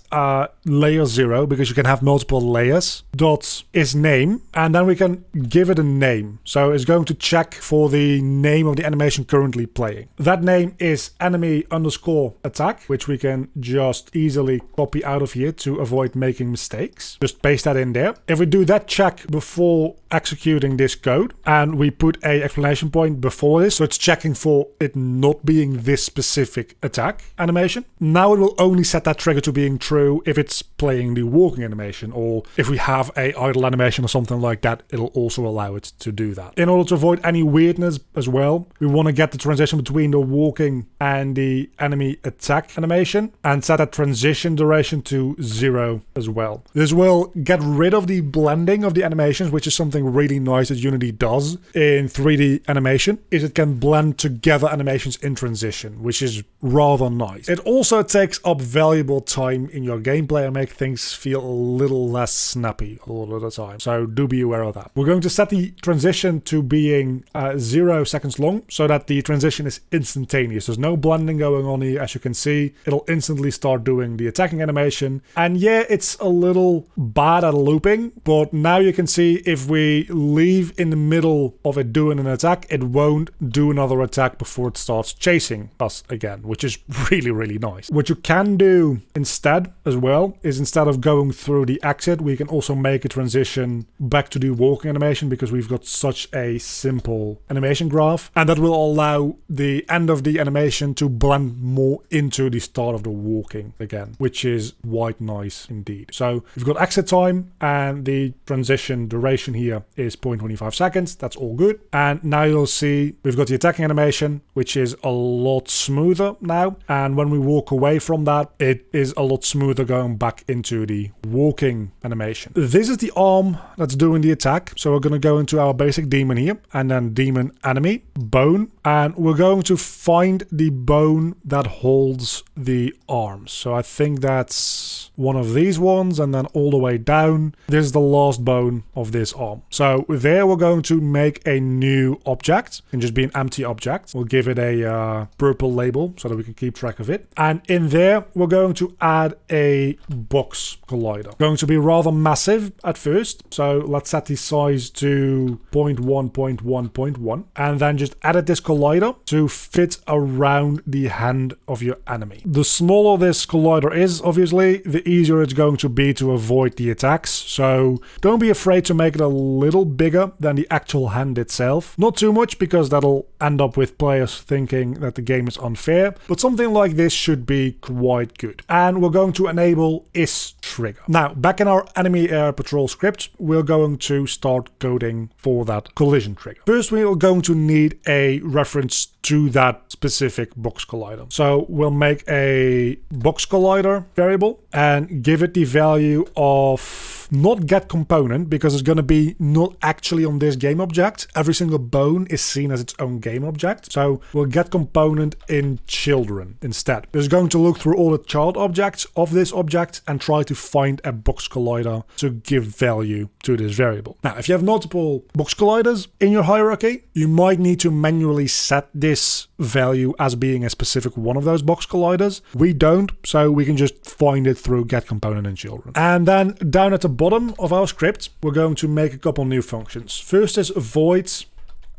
Speaker 1: layer 0, because you can have multiple layers, dot is name, and then we can give it a name. So it's going to check for the name of the animation currently playing. That name is enemy underscore attack, which we can just easily copy out of here to avoid making mistakes. Just paste that in there. If we do that check before executing this code, and we put a exclamation point before this, so it's checking for it not not being this specific attack animation. Now it will only set that trigger to being true if it's playing the walking animation, or if we have a idle animation or something like that, it'll also allow it to do that. In order to avoid any weirdness as well, we want to get the transition between the walking and the enemy attack animation and set that transition duration to 0 as well. This will get rid of the blending of the animations, which is something really nice that Unity does in 3D animation, is it can blend together animations in transition, which is rather nice. It also takes up valuable time in your gameplay and make things feel a little less snappy a lot of the time. So do be aware of that. We're going to set the transition to being 0 seconds long so that the transition is instantaneous. There's no blending going on here. As you can see, it'll instantly start doing the attacking animation. And yeah, it's a little bad at looping, but now you can see if we leave in the middle of it doing an attack, it won't do another attack before it starts chasing us again, which is really, really nice. What you can do instead as well is, instead of going through the exit, we can also make a transition back to the walking animation, because we've got such a simple animation graph, and that will allow the end of the animation to blend more into the start of the walking again, which is quite nice indeed. So we've got exit time, and the transition duration here is 0.25 seconds. That's all good. And now you'll see we've got the attacking animation, which is a lot smoother now, and when we walk away from that, it is a lot smoother going back into the walking animation. This is the arm that's doing the attack, so we're going to go into our basic demon here, and then demon enemy, bone, and we're going to find the bone that holds the arms. So I think that's one of these ones, and then all the way down, this is the last bone of this arm. So there we're going to make a new object, and just be an empty object. We'll give it a purple label so that we can keep track of it. And in there, we're going to add a box collider. Going to be rather massive at first. So let's set the size to 0.1, 0.1, 0.1, and then just edit this collider to fit around the hand of your enemy. The smaller this collider is, obviously, the easier it's going to be to avoid the attacks. So don't be afraid to make it a little bigger than the actual hand itself. Not too much, because that'll end up with players thinking that the game is unfair, but something like this should be quite good. And we're going to enable is trigger. Now, back in our enemy air patrol script, we're going to start coding for that collision trigger. First, we're going to need a reference to that specific box collider. So we'll make a box collider variable and give it the value of not get component, because it's going to be not actually on this game object. Every single bone is seen as its own game object. So we'll get component in children instead. It's going to look through all the child objects of this object and try to find a box collider to give value to this variable. Now, if you have multiple box colliders in your hierarchy, you might need to manually set this value as being a specific one of those box colliders. We don't, so we can just find it through get component in children. And then down at the bottom of our script, we're going to make a couple new functions. First is void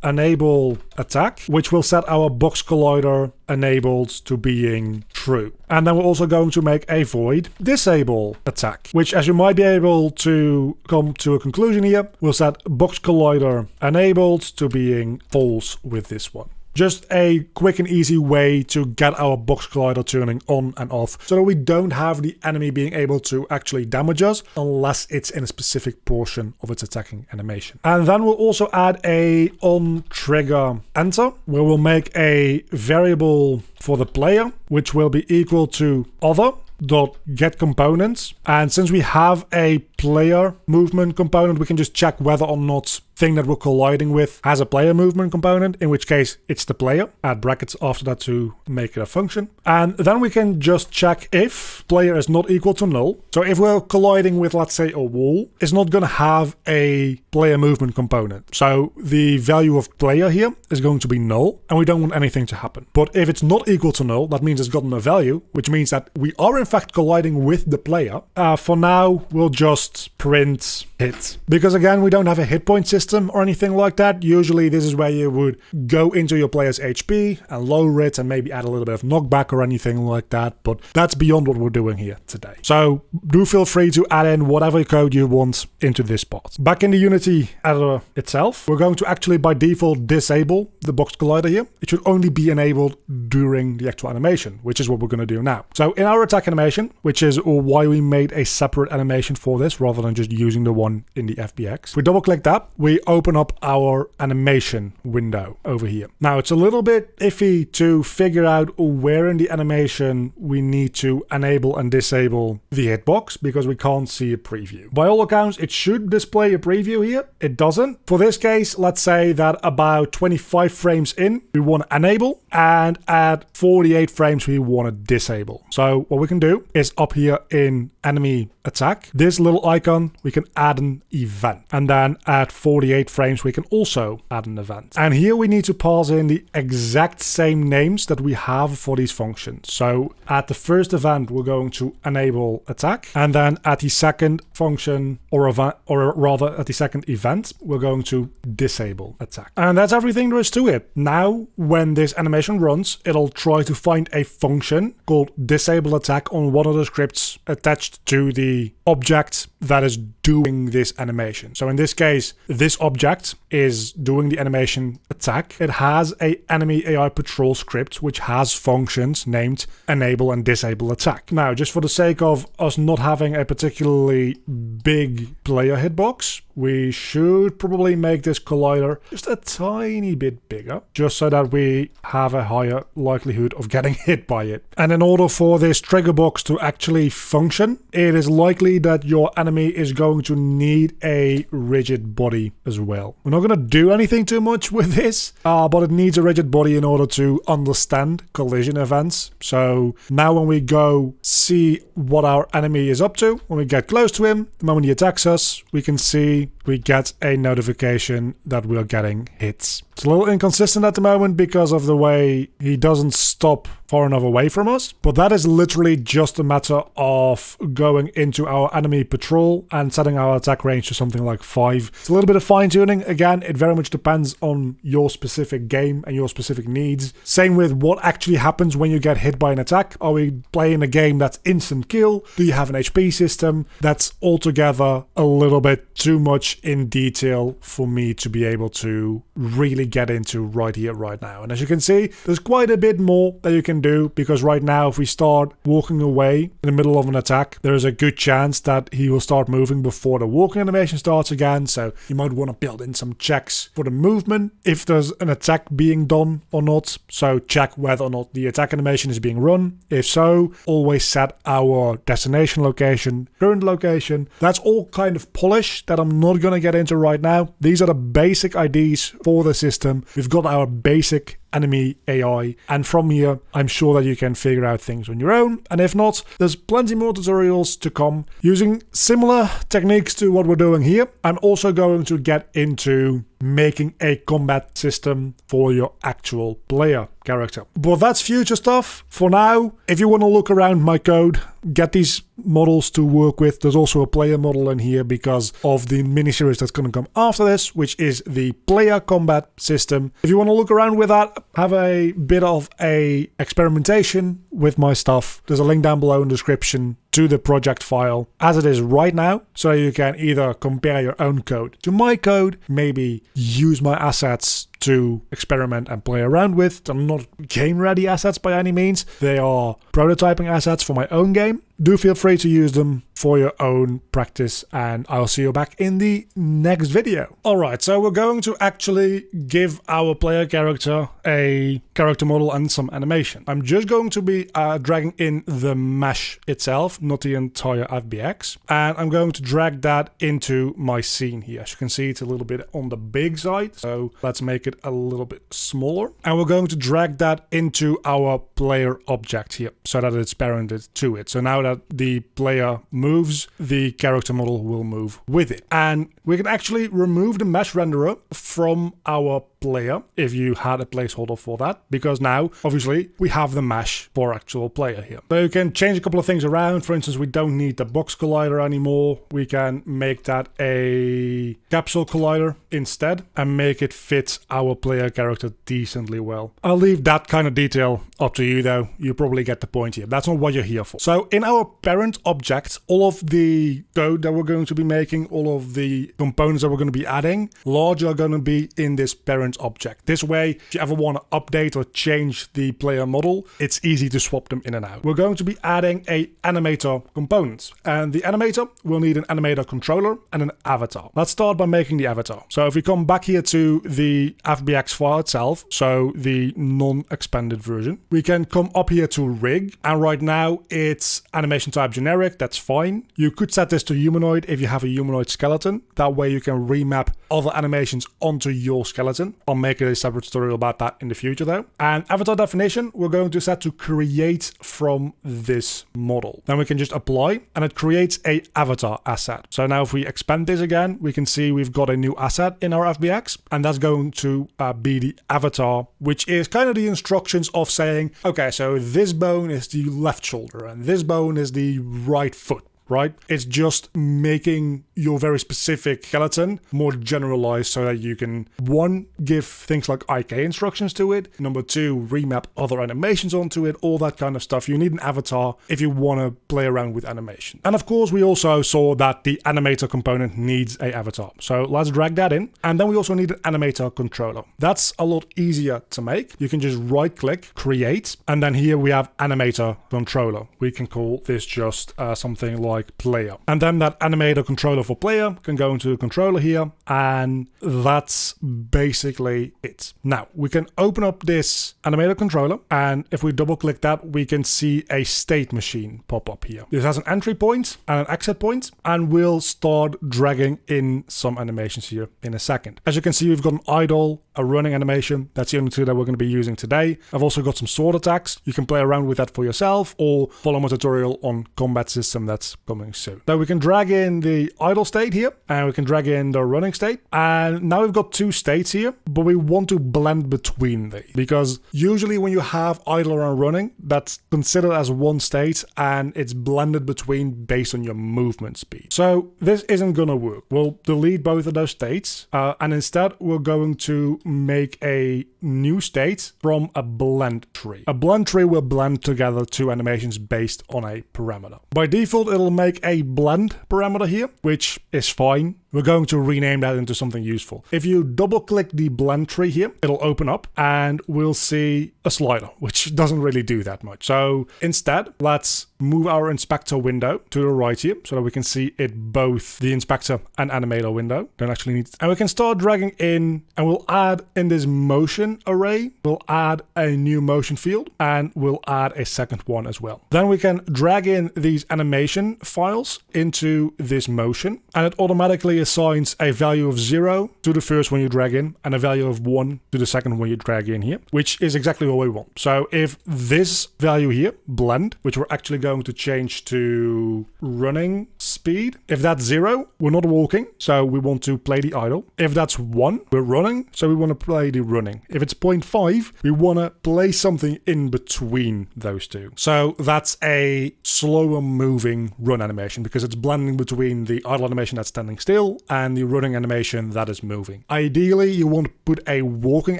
Speaker 1: enable attack, which will set our box collider enabled to being true. And then we're also going to make a void disable attack, which, as you might be able to come to a conclusion here, we'll set box collider enabled to being false with this one. Just a quick and easy way to get our box collider turning on and off, so that we don't have the enemy being able to actually damage us unless it's in a specific portion of its attacking animation. And then we'll also add a on trigger enter, where we'll make a variable for the player, which will be equal to other.getComponents. And since we have a player movement component, we can just check whether or not thing that we're colliding with has a player movement component, in which case it's the player. Add brackets after that to make it a function. And then we can just check if player is not equal to null. So if we're colliding with, let's say, a wall, it's not going to have a player movement component. So the value of player here is going to be null, and we don't want anything to happen. But if it's not equal to null, that means it's gotten a value, which means that we are in fact colliding with the player. For now, we'll just print hit. Because again, we don't have a hit point system or anything like that. Usually this is where you would go into your player's HP and lower it and maybe add a little bit of knockback or anything like that, but that's beyond what we're doing here today. So do feel free to add in whatever code you want into this part. Back in the Unity editor itself, we're going to actually by default disable the box collider here. It should only be enabled during the actual animation, which is what we're going to do now. So in our attack animation, which is why we made a separate animation for this rather than just using the one in the FBX, we double click that, we open up our animation window over here. Now it's a little bit iffy to figure out where in the animation we need to enable and disable the hitbox because we can't see a preview. By all accounts, it should display a preview here. It doesn't. For this case, let's say that about 25 frames in, we want to enable, and at 48 frames, we want to disable. So what we can do is up here in enemy attack, this little icon, we can add an event. And then at 48 frames, we can also add an event. And here we need to pass in the exact same names that we have for these functions. So at the first event, we're going to enable attack. And then at the second function or rather at the second event, we're going to disable attack. And that's everything there is to it. Now, when this animation runs, it'll try to find a function called disable attack on one of the scripts attached to the object that is doing this animation. So in this case, this object is doing the animation attack. It has a enemy AI patrol script which has functions named enable and disable attack. Now, just for the sake of us not having a particularly big player hitbox, we should probably make this collider just a tiny bit bigger, just so that we have a higher likelihood of getting hit by it. And in order for this trigger box to actually function, it is likely that your enemy is going to need a rigid body as well. We're not going to do anything too much with this, but it needs a rigid body in order to understand collision events. So now when we go see what our enemy is up to, when we get close to him, the moment he attacks us, we can see we get a notification that we are getting hits. It's a little inconsistent at the moment because of the way he doesn't stop far enough away from us, but that is literally just a matter of going into our enemy patrol and setting our attack range to something like 5. It's a little bit of fine tuning. Again, it very much depends on your specific game and your specific needs. Same with what actually happens when you get hit by an attack. Are we playing a game that's instant kill? Do you have an HP system? That's altogether a little bit too much in detail for me to be able to really get into right here, right now. And as you can see, there's quite a bit more that you can do, because right now if we start walking away in the middle of an attack, there is a good chance that he will start moving before the walking animation starts again. So you might want to build in some checks for the movement if there's an attack being done or not. So check whether or not the attack animation is being run. If so, always set our destination location, current location. That's all kind of polish that I'm not going to get into right now. These are the basic IDs for the system. We've got our basic enemy AI, and from here I'm sure that you can figure out things on your own, and if not, there's plenty more tutorials to come using similar techniques to what we're doing here. I'm also going to get into making a combat system for your actual player character, but that's future stuff. For now, if you want to look around my code, get these models to work with. There's also a player model in here because of the mini-series that's going to come after this, which is the player combat system. If you want to look around with that, have a bit of a experimentation with my stuff, there's a link down below in the description to the project file as it is right now, so you can either compare your own code to my code, maybe use my assets to experiment and play around with. They're not game-ready assets by any means. They are prototyping assets for my own game. Do feel free to use them for your own practice, and I'll see you back in the next video. Alright, so we're going to actually give our player character a character model and some animation. I'm just going to be dragging in the mesh itself, not the entire FBX, and I'm going to drag that into my scene here. As you can see, it's a little bit on the big side, so let's make it a little bit smaller, and we're going to drag that into our player object here so that it's parented to it. So now that the player moves, the character model will move with it. And we can actually remove the mesh renderer from our player if you had a placeholder for that, because now obviously we have the mesh for actual player here. So you can change a couple of things around. For for instance, we don't need the box collider anymore. We can make that a capsule collider instead and make it fit our player character decently well. I'll leave that kind of detail up to you though. You probably get the point here. That's not what you're here for. So in our parent object, all of the code that we're going to be making, all of the components that we're going to be adding, largely are going to be in this parent object. This way, if you ever want to update or change the player model, it's easy to swap them in and out. We're going to be adding a animator component, and the animator will need an animator controller and an avatar. Let's start by making the avatar. So if we come back here to the FBX file itself, so the non-expanded version, we can come up here to rig, and right now it's animation type generic. That's fine. You could set this to humanoid if you have a humanoid skeleton. That way you can remap other animations onto your skeleton. I'll make a separate tutorial about that in the future though. And avatar definition, we're going to set to create from this model. Then we can just apply and it creates a avatar asset. So now if we expand this again, we can see we've got a new asset in our FBX, and that's going to be the avatar, which is kind of the instructions of saying, okay, so this bone is the left shoulder and this bone is the right foot. Right? It's just making your very specific skeleton more generalized so that you can, one, give things like IK instructions to it, number two, remap other animations onto it, all that kind of stuff. You need an avatar if you want to play around with animation. And of course, we also saw that the animator component needs an avatar. So let's drag that in. And then we also need an animator controller. That's a lot easier to make. You can just right click, create, and then here we have animator controller. We can call this just something like player, and then that animator controller for player can go into the controller here, and that's basically it. Now we can open up this animator controller, and if we double click that, we can see a state machine pop up here. This has an entry point and an exit point, and we'll start dragging in some animations here in a second. As you can see, we've got an idle, a running animation. That's the only two that we're going to be using today. I've also got some sword attacks. You can play around with that for yourself or follow my tutorial on combat system that's coming soon. So we can drag in the idle state here, and we can drag in the running state. And now we've got two states here, but we want to blend between these, because usually when you have idle and running, that's considered as one state and it's blended between based on your movement speed. So this isn't gonna work. We'll delete both of those states, and instead we're going to make a new state from a blend tree. A blend tree will blend together two animations based on a parameter. By default, it'll make a blend parameter here, which is fine. We're going to rename that into something useful. If you double click the blend tree here, it'll open up and we'll see a slider, which doesn't really do that much. So instead, let's move our inspector window to the right here so that we can see it both the inspector and animator window. Don't actually need, and we can start dragging in, and we'll add in this motion array, we'll add a new motion field, and we'll add a second one as well. Then we can drag in these animation files into this motion, and it automatically assigns a value of 0 to the first one you drag in and a value of 1 to the second one you drag in here, which is exactly what we want. So if this value here, blend, which we're actually going to change to running speed, if that's 0, we're not walking, so we want to play the idle. If that's 1, we're running, so we want to play the running. If it's 0.5, we want to play something in between those two. So that's a slower moving run animation because it's blending between the idle animation that's standing still and the running animation that is moving. Ideally, you want to put a walking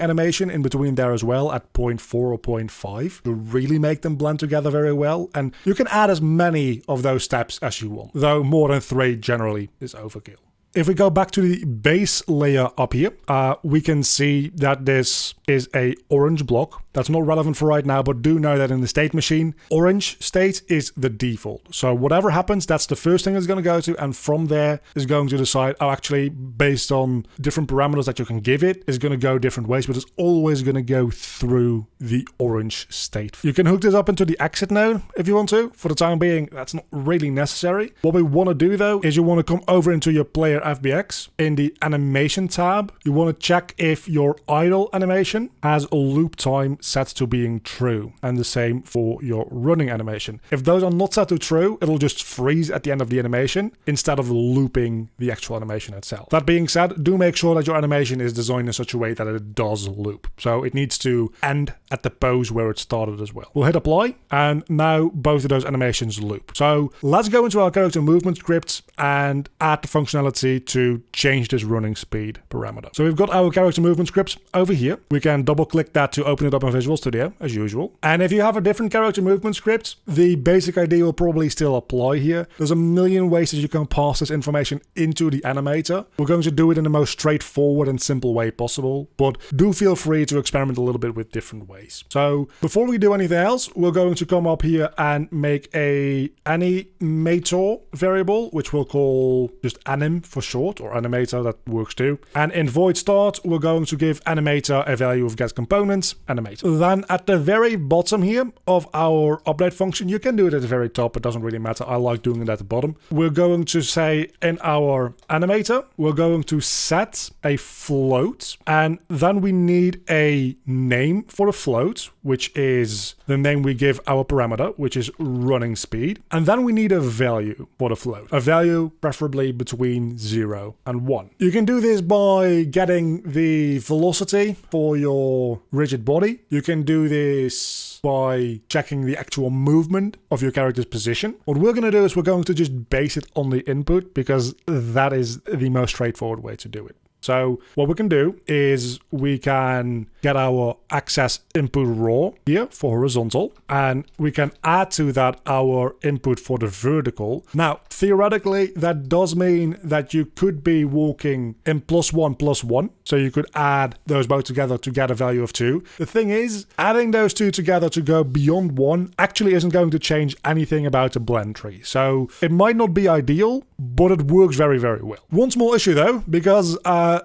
Speaker 1: animation in between there as well at 0.4 or 0.5 to really make them blend together very well. And you can add as many of those steps as you want, though more than 3 generally is overkill. If we go back to the base layer up here, we can see that this is a orange block. That's not relevant for right now, but do know that in the state machine, orange state is the default. So whatever happens, that's the first thing it's going to go to, and from there is going to decide, oh, actually, based on different parameters that you can give it, is going to go different ways, but it's always going to go through the orange state. You can hook this up into the exit node if you want to. For the time being, that's not really necessary. What we want to do, though, is you want to come over into your player FBX. In the animation tab, you want to check if your idle animation has a loop time set to being true, and the same for your running animation. If those are not set to true, it'll just freeze at the end of the animation instead of looping the actual animation itself. That being said, do make sure that your animation is designed in such a way that it does loop. So it needs to end at the pose where it started as well. We'll hit apply, and now both of those animations loop. So let's go into our character movement scripts and add the functionality to change this running speed parameter. So we've got our character movement scripts over here. We can double click that to open it up in Visual Studio as usual. And if you have a different character movement script, the basic idea will probably still apply here. There's a million ways that you can pass this information into the animator. We're going to do it in the most straightforward and simple way possible, but do feel free to experiment a little bit with different ways. So before we do anything else, we're going to come up here and make a animator variable, which we'll call just anim for short, or animator, that works too. And in void start, we're going to give animator a value of get components animator. Then at the very bottom here of our update function, you can do it at the very top, it doesn't really matter. I like doing it at the bottom. We're going to say in our animator, we're going to set a float, and then we need a name for the float, which is the name we give our parameter, which is running speed. And then we need a value for the float, a value preferably between 0 and 1. You can do this by getting the velocity for your rigid body. You can do this by checking the actual movement of your character's position. What we're going to do is we're going to just base it on the input, because that is the most straightforward way to do it. So what we can do is we can get our access input raw here for horizontal, and we can add to that our input for the vertical. Now, theoretically, that does mean that you could be walking in +1/+1. So you could add those both together to get a value of 2. The thing is, adding those two together to go beyond 1 actually isn't going to change anything about the blend tree. So it might not be ideal, but it works very, very well. One small issue though, because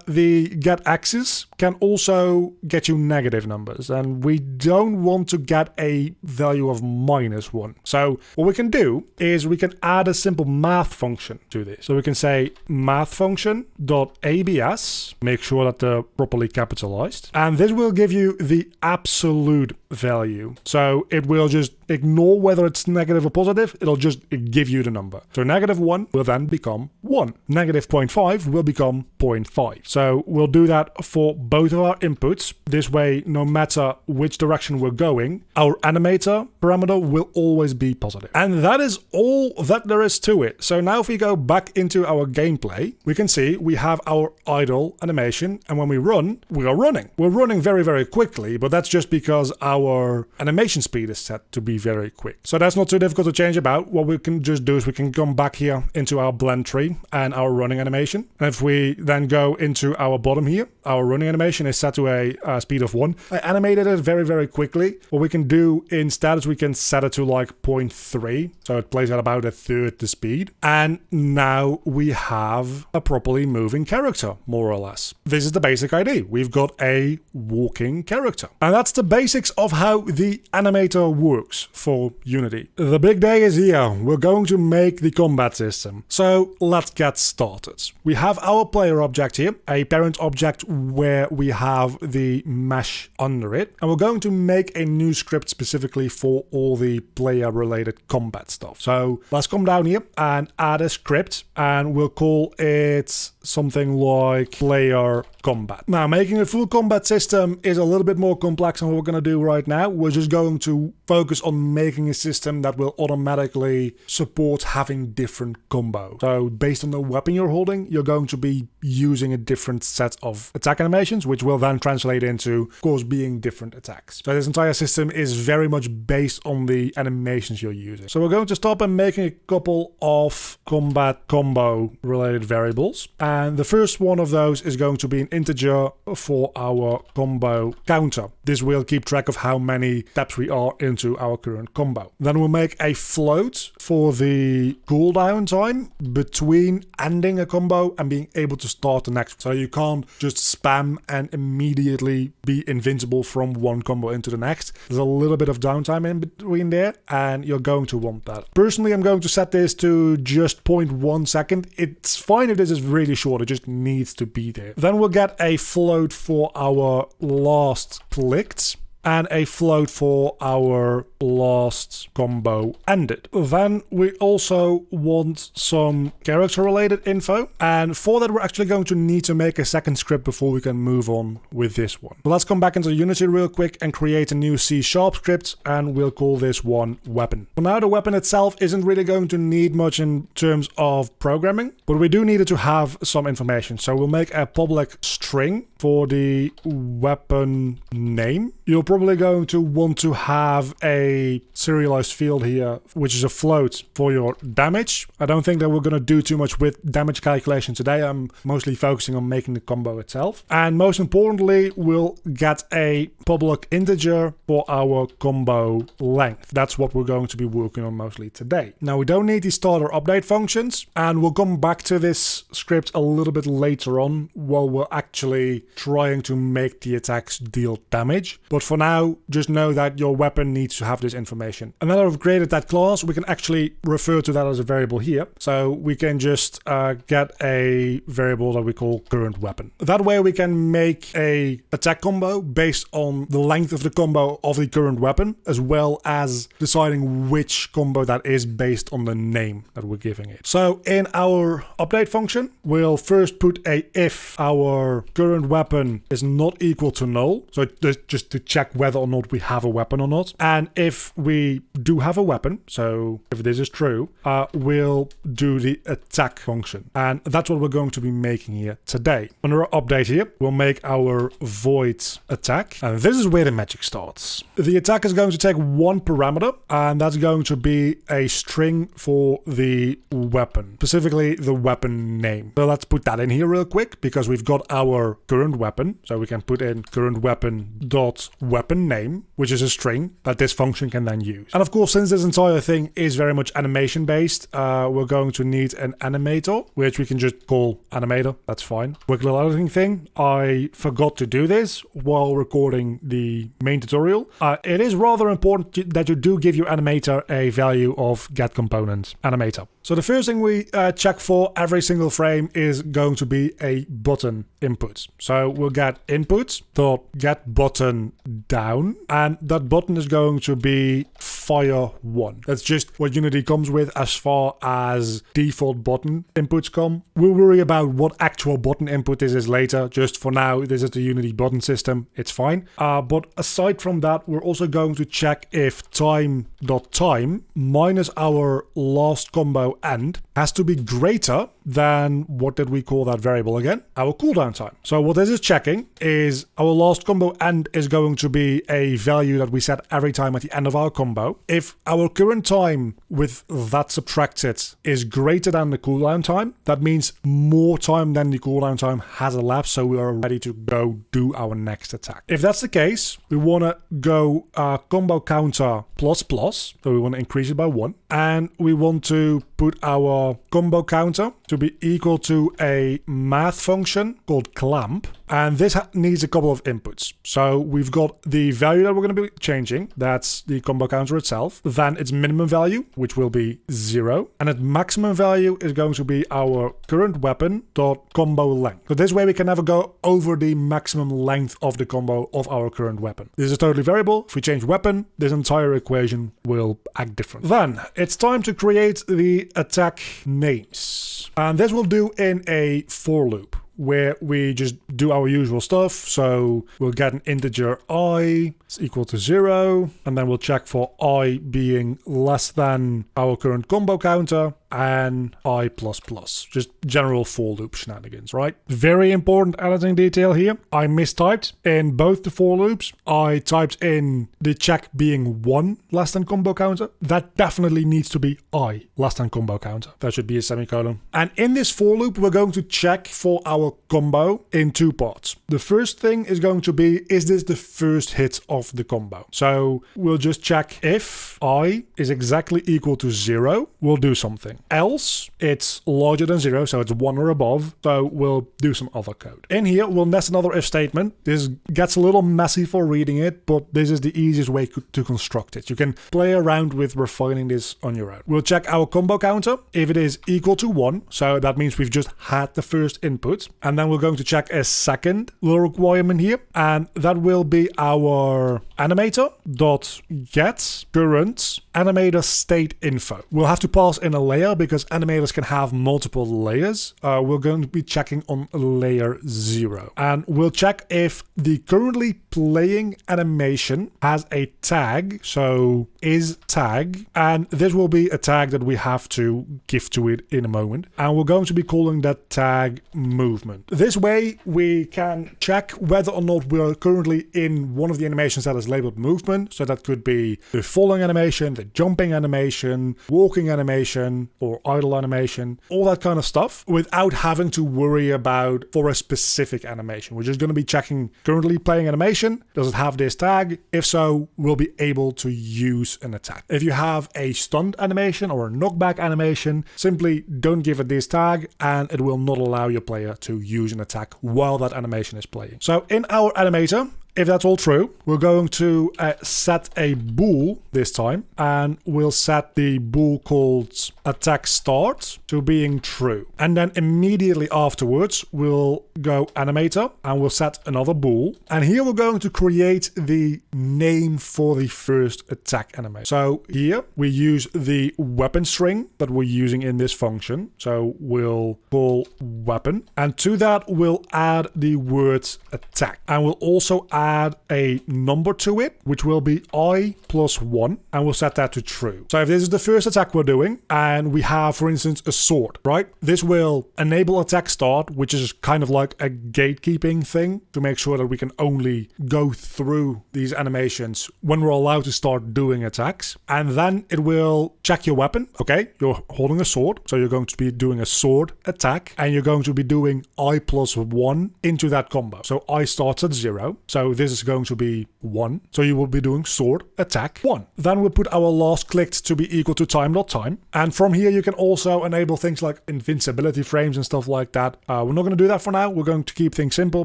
Speaker 1: the get axis can also get you negative numbers, and we don't want to get a value of -1. So what we can do is we can add a simple math function to this. So we can say math function.abs, make sure that they're properly capitalized, and this will give you the absolute value. So it will just ignore whether it's negative or positive, it'll just give you the number. So -1 will then become 1. -0.5 will become 0.5. So we'll do that for both of our inputs. This way, no matter which direction we're going, our animator parameter will always be positive. And that is all that there is to it. So now if we go back into our gameplay, we can see we have our idle animation, and when we run, we are running. We're running very, very quickly, but that's just because our animation speed is set to be very quick. So that's not too difficult to change about. What we can just do is we can come back here into our blend tree and our running animation. And if we then go into our bottom here, our running animation is set to a speed of 1. I animated it very, very quickly. What we can do instead is we can set it to like 0.3. So it plays at about 1/3 the speed. And now we have a properly moving character, more or less. This is the basic idea. We've got a walking character. And that's the basics of how the animator works for Unity. The big day is here. We're going to make the combat system. So let's get started. We have our player object here, a parent object where we have the mesh under it. And we're going to make a new script specifically for all the player related combat stuff. So let's come down here and add a script, and we'll call it something like player combat. Now, making a full combat system is a little bit more complex than what we're going to do right now. We're just going to focus on making a system that will automatically support having different combos. So based on the weapon you're holding, you're going to be using a different set of attack animations, which will then translate into, of course, being different attacks. So this entire system is very much based on the animations you're using. So we're going to start by making a couple of combat combo related variables. And the first one of those is going to be an integer for our combo counter. This will keep track of how many steps we are into our current combo. Then we'll make a float for the cooldown time between ending a combo and being able to start the next. So you can't just spam and immediately be invincible from one combo into the next. There's a little bit of downtime in between there, and you're going to want that. Personally, I'm going to set this to just 0.1 second. It's fine if this is really short, it just needs to be there. Then we'll get a float for our last clicked. and a float for our last combo ended. Then we also want some character related info, and for that we're actually going to need to make a second script before we can move on with this one. But let's come back into Unity real quick and create a new C# script, and we'll call this one weapon. For now, the weapon itself isn't really going to need much in terms of programming, but we do need it to have some information. So we'll make a public string for the weapon name. You're probably going to want to have a serialized field here, which is a float for your damage. I don't think that we're going to do too much with damage calculation today. I'm mostly focusing on making the combo itself. And most importantly, we'll get a public integer for our combo length. That's what we're going to be working on mostly today. Now, we don't need the start or update functions, and we'll come back to this script a little bit later on while we're actually trying to make the attacks deal damage. But for now, just know that your weapon needs to have this information. And now that I've created that class, we can actually refer to that as a variable here. So we can just get a variable that we call current weapon. That way we can make a attack combo based on the length of the combo of the current weapon, as well as deciding which combo that is based on the name that we're giving it. So in our update function, we'll first put a if our current weapon is not equal to null. So just to check whether or not we have a weapon or not. And if we do have a weapon, so if this is true, we'll do the attack function. And that's what we're going to be making here today. Under our update here, we'll make our void attack. And this is where the magic starts. The attack is going to take one parameter, and that's going to be a string for the weapon, specifically the weapon name. So let's put that in here real quick, because we've got our current weapon. So we can put in current weapon dot weapon name, which is a string that this function can then use. And of course, since this entire thing is very much animation based, we're going to need an animator, which we can just call animator. That's fine. Quick little editing thing. I forgot to do this while recording the main tutorial. It is rather important that you do give your animator a value of getComponent animator. So the first thing we check for every single frame is going to be a button input. So we'll get input dot get button down, and that button is going to be fire1. That's just what Unity comes with as far as default button inputs come. We'll worry about what actual button input this is later. Just for now, this is the Unity button system. It's fine. But aside from that, we're also going to check if time.time minus our last combo end has to be greater than, what did we call that variable again? Our cooldown time. So what this is checking is our last combo end is going to be a value that we set every time at the end of our combo. If our current time with that subtracted is greater than the cooldown time, that means more time than the cooldown time has elapsed, so we are ready to go do our next attack. If that's the case, we want to go combo counter plus plus, so we want to increase it by 1, and we want to put our combo counter to be equal to a math function called clamp, and this needs a couple of inputs. So we've got the value that we're going to be changing, that's the combo counter itself, then its minimum value, which will be 0, and its maximum value is going to be our current weapon dot combo length. So this way we can never go over the maximum length of the combo of our current weapon. This is totally variable. If we change weapon, this entire equation will act different. Then it's time to create the attack names, and this we'll do in a for loop, where we just do our usual stuff. So we'll get an integer I is equal to 0, and then we'll check for I being less than our current combo counter, and I++. Just general for loop shenanigans, right? Very important editing detail here. I mistyped in both the for loops. I typed in the check being 1 less than combo counter. That definitely needs to be I less than combo counter. That should be a semicolon. And in this for loop, we're going to check for our combo in 2 parts. The first thing is going to be, is this the first hit of the combo? So we'll just check if I is exactly equal to 0, we'll do something. something. Else, it's larger than 0, so it's 1 or above, so we'll do some other code. In here, we'll nest another if statement. This gets a little messy for reading it, but this is the easiest way to construct it. You can play around with refining this on your own. We'll check our combo counter. If it is equal to 1, so that means we've just had the first input, and then we're going to check a second little requirement here, and that will be our animator.get current animator state info. We'll have to pass in a layer because animators can have multiple layers. We're going to be checking on layer 0, and we'll check if the currently playing animation has a tag, so is tag, and this will be a tag that we have to give to it in a moment, and we're going to be calling that tag movement. This way we can check whether or not we're currently in one of the animations that is labeled movement, so that could be the falling animation, the jumping animation, walking animation, or idle animation, all that kind of stuff, without having to worry about for a specific animation. We're just going to be checking currently playing animation, does it have this tag? If so, we'll be able to use an attack. If you have a stunned animation or a knockback animation, simply don't give it this tag and it will not allow your player to use an attack while that animation is playing. So in our animator, if that's all true, we're going to set a bool this time, and we'll set the bool called attack start to being true. And then immediately afterwards, we'll go animator and we'll set another bool. And here we're going to create the name for the first attack animation. So here we use the weapon string that we're using in this function. So we'll call weapon, and to that we'll add the word attack, and we'll also add a number to it, which will be I plus 1, and we'll set that to true. So if this is the first attack we're doing, and we have, for instance, a sword, right? This will enable attack start, which is kind of like a gatekeeping thing to make sure that we can only go through these animations when we're allowed to start doing attacks. And then it will check your weapon. Okay, you're holding a sword, so you're going to be doing a sword attack, and you're going to be doing I plus 1 into that combo. So I starts at 0, so this is going to be 1, so you will be doing sword attack 1. Then we'll put our last clicked to be equal to time.time, and from here you can also enable things like invincibility frames and stuff like that. We're not going to do that for now. We're going to keep things simple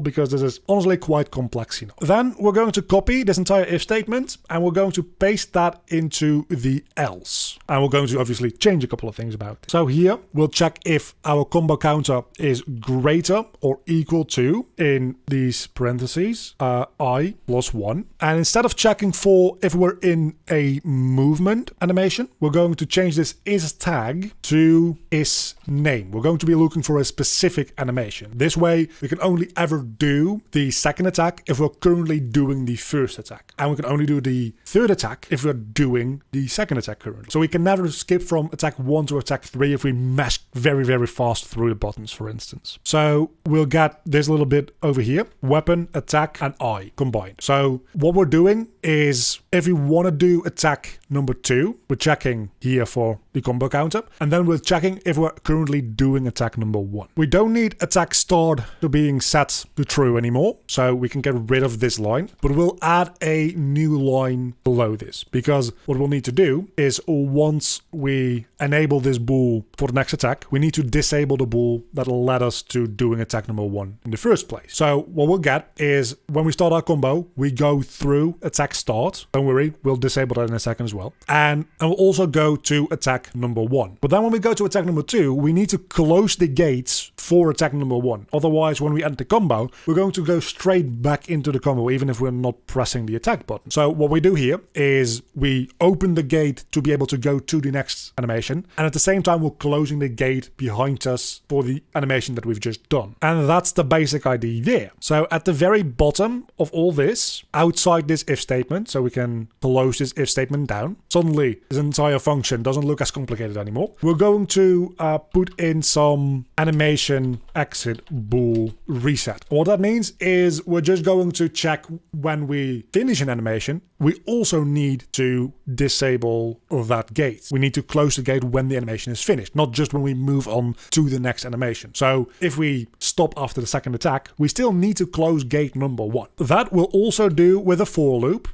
Speaker 1: because this is honestly quite complex enough. Then we're going to copy this entire if statement, and we're going to paste that into the else, and we're going to obviously change a couple of things about it. So here we'll check if our combo counter is greater or equal to, in these parentheses, I plus 1. And instead of checking for if we're in a movement animation, we're going to change this is tag to is name. We're going to be looking for a specific animation. This way we can only ever do the second attack if we're currently doing the first attack, and we can only do the third attack if we're doing the second attack currently. So we can never skip from attack 1 to attack 3 if we mash very, very fast through the buttons, for instance. So we'll get this little bit over here, weapon, attack, and I combined. So what we're doing is if we want to do attack number 2, we're checking here for the combo counter, and then we're checking if we're currently doing attack number 1. We don't need attack start to being set to true anymore, so we can get rid of this line, but we'll add a new line below this, because what we'll need to do is once we enable this bool for the next attack, we need to disable the bool that'll let us to doing attack number 1 in the first place. So what we'll get is when we start our combo, we go through attack start. Don't worry, we'll disable that in a second as well. And we'll also go to attack number 1. But then when we go to attack number 2, we need to close the gates for attack number 1. Otherwise, when we end the combo, we're going to go straight back into the combo, even if we're not pressing the attack button. So what we do here is we open the gate to be able to go to the next animation, and at the same time, we're closing the gate behind us for the animation that we've just done. And that's the basic idea there. So at the very bottom of all this, outside this if statement, so we can close this if statement down, suddenly this entire function doesn't look as complicated anymore. We're going to put in some animation exit bool reset. What that means is we're just going to check when we finish an animation. We also need to disable that gate. We need to close the gate when the animation is finished, not just when we move on to the next animation. So if we stop after the second attack, we still need to close gate number 1. That we'll also do with a for loop.